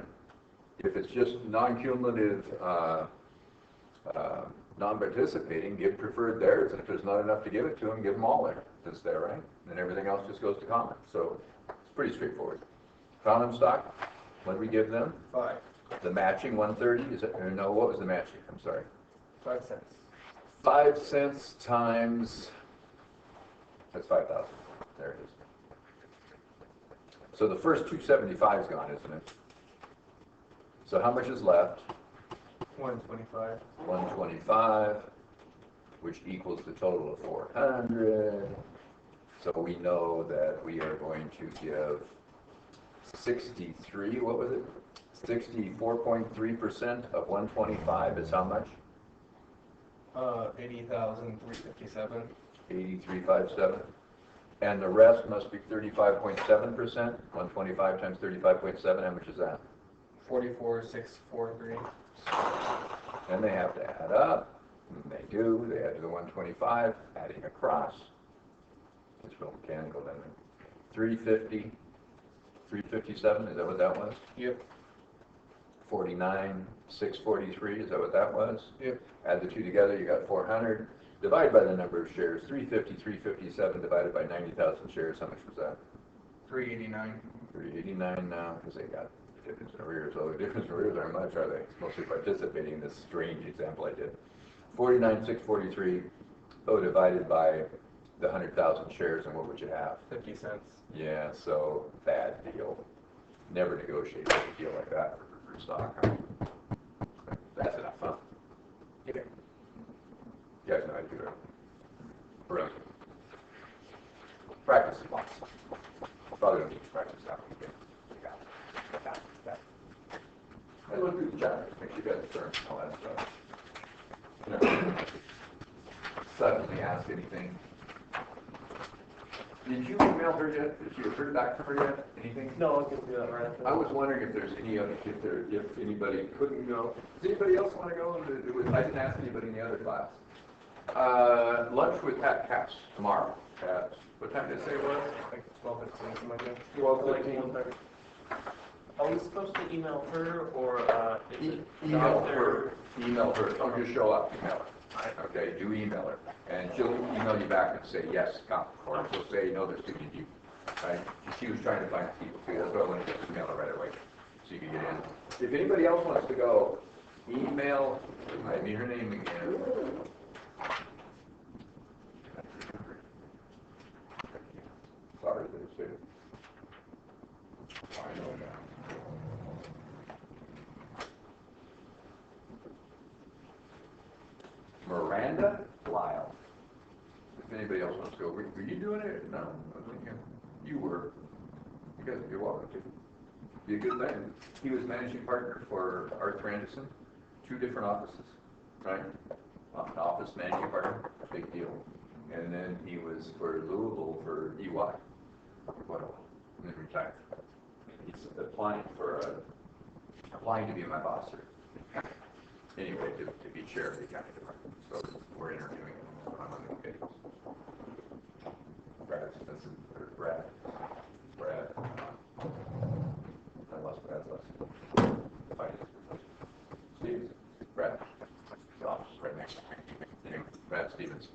Speaker 1: If it's just non-cumulative, non-participating, give preferred theirs, and if there's not enough to give it to them, give them all there. It's there, right? And everything else just goes to common. So it's pretty straightforward. Common stock, what do we give them?
Speaker 4: 5.
Speaker 1: The matching 130, is it, or no, what was the matching? I'm sorry.
Speaker 4: 5 cents.
Speaker 1: 5 cents times, that's 5,000. There it is. So the first 275 is gone, isn't it? So how much is left?
Speaker 4: 125.
Speaker 1: 125, which equals the total of 400. So we know that we are going to give 63, what was it? 64.3% of 125 is how much?
Speaker 4: 80,357.
Speaker 1: 8357. And the rest must be 35.7%. 125 times 35.7, how much is that?
Speaker 4: 44,643.
Speaker 1: And they have to add up. And they do. They add to the 125, adding across. It's real mechanical, then. 350, 357, is that what that was?
Speaker 4: Yep.
Speaker 1: 49, 643, is that what that was?
Speaker 4: Yep.
Speaker 1: Add the two together, you got 400. Divide by the number of shares. 350, 357 divided by 90,000 shares, how much was that?
Speaker 4: 389.
Speaker 1: 389 now, because they got difference in arrears. Well, the difference in arrears aren't much, are they? It's mostly participating in this strange example I did. 49,643, divided by the 100,000 shares, and what would you have?
Speaker 4: 50 cents.
Speaker 1: Yeah, so bad deal. Never negotiate a deal like that for stock. Huh? That's enough fun. Yeah. You guys know how to do it. Brilliant. Practice it once. Probably don't need to practice that one again. I look through the chapters, make sure you got the terms and all that stuff. You know, suddenly ask anything. Did you email her yet? Did you hear back from her yet? Anything?
Speaker 4: No, I'll get to that right after.
Speaker 1: I was wondering if there's any other, if anybody couldn't go. Does anybody else want to go? I didn't ask anybody in the other class. Lunch with Pat Cass tomorrow. What time did it say it was?
Speaker 4: Like 12:15, something like that.
Speaker 1: 12:15.
Speaker 5: Are we supposed to email her or is it
Speaker 1: Email
Speaker 5: out there?
Speaker 1: her. Email her. Don't just show up. Email her. Okay, do email her. And she'll email you back and say, yes, come. Or she'll say, no, there's too many people. Right? She was trying to find people too. That's why I wanted to email her right away so you can get in. If anybody else wants to go, email, I need her name again. Sorry, did I say it? I know now. Miranda Lyle. If anybody else wants to go, were you doing it? No, I was thinking you were. You guys, you're welcome to. Be a good thing. He was managing partner for Arthur Anderson, 2 different offices, right? An office managing partner, big deal. And then he was for Louisville for EY. What a while. And then retired. He's applying to be my boss here. Anyway, to be chair of the county department. So we're interviewing him. I'm on the committee. Brad. I lost Brad's last name. Steve. Brad. The office is right next to me. Anyway, Brad Stevens.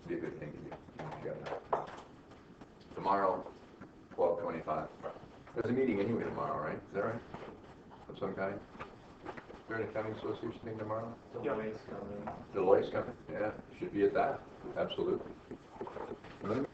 Speaker 1: Be a good thing to do. Tomorrow, 12:25. There's a meeting anyway tomorrow, right? Is that right? Of some kind? Is there a county association thing tomorrow?
Speaker 4: Deloitte's coming.
Speaker 1: Deloitte's coming? Yeah, should be at that. Absolutely.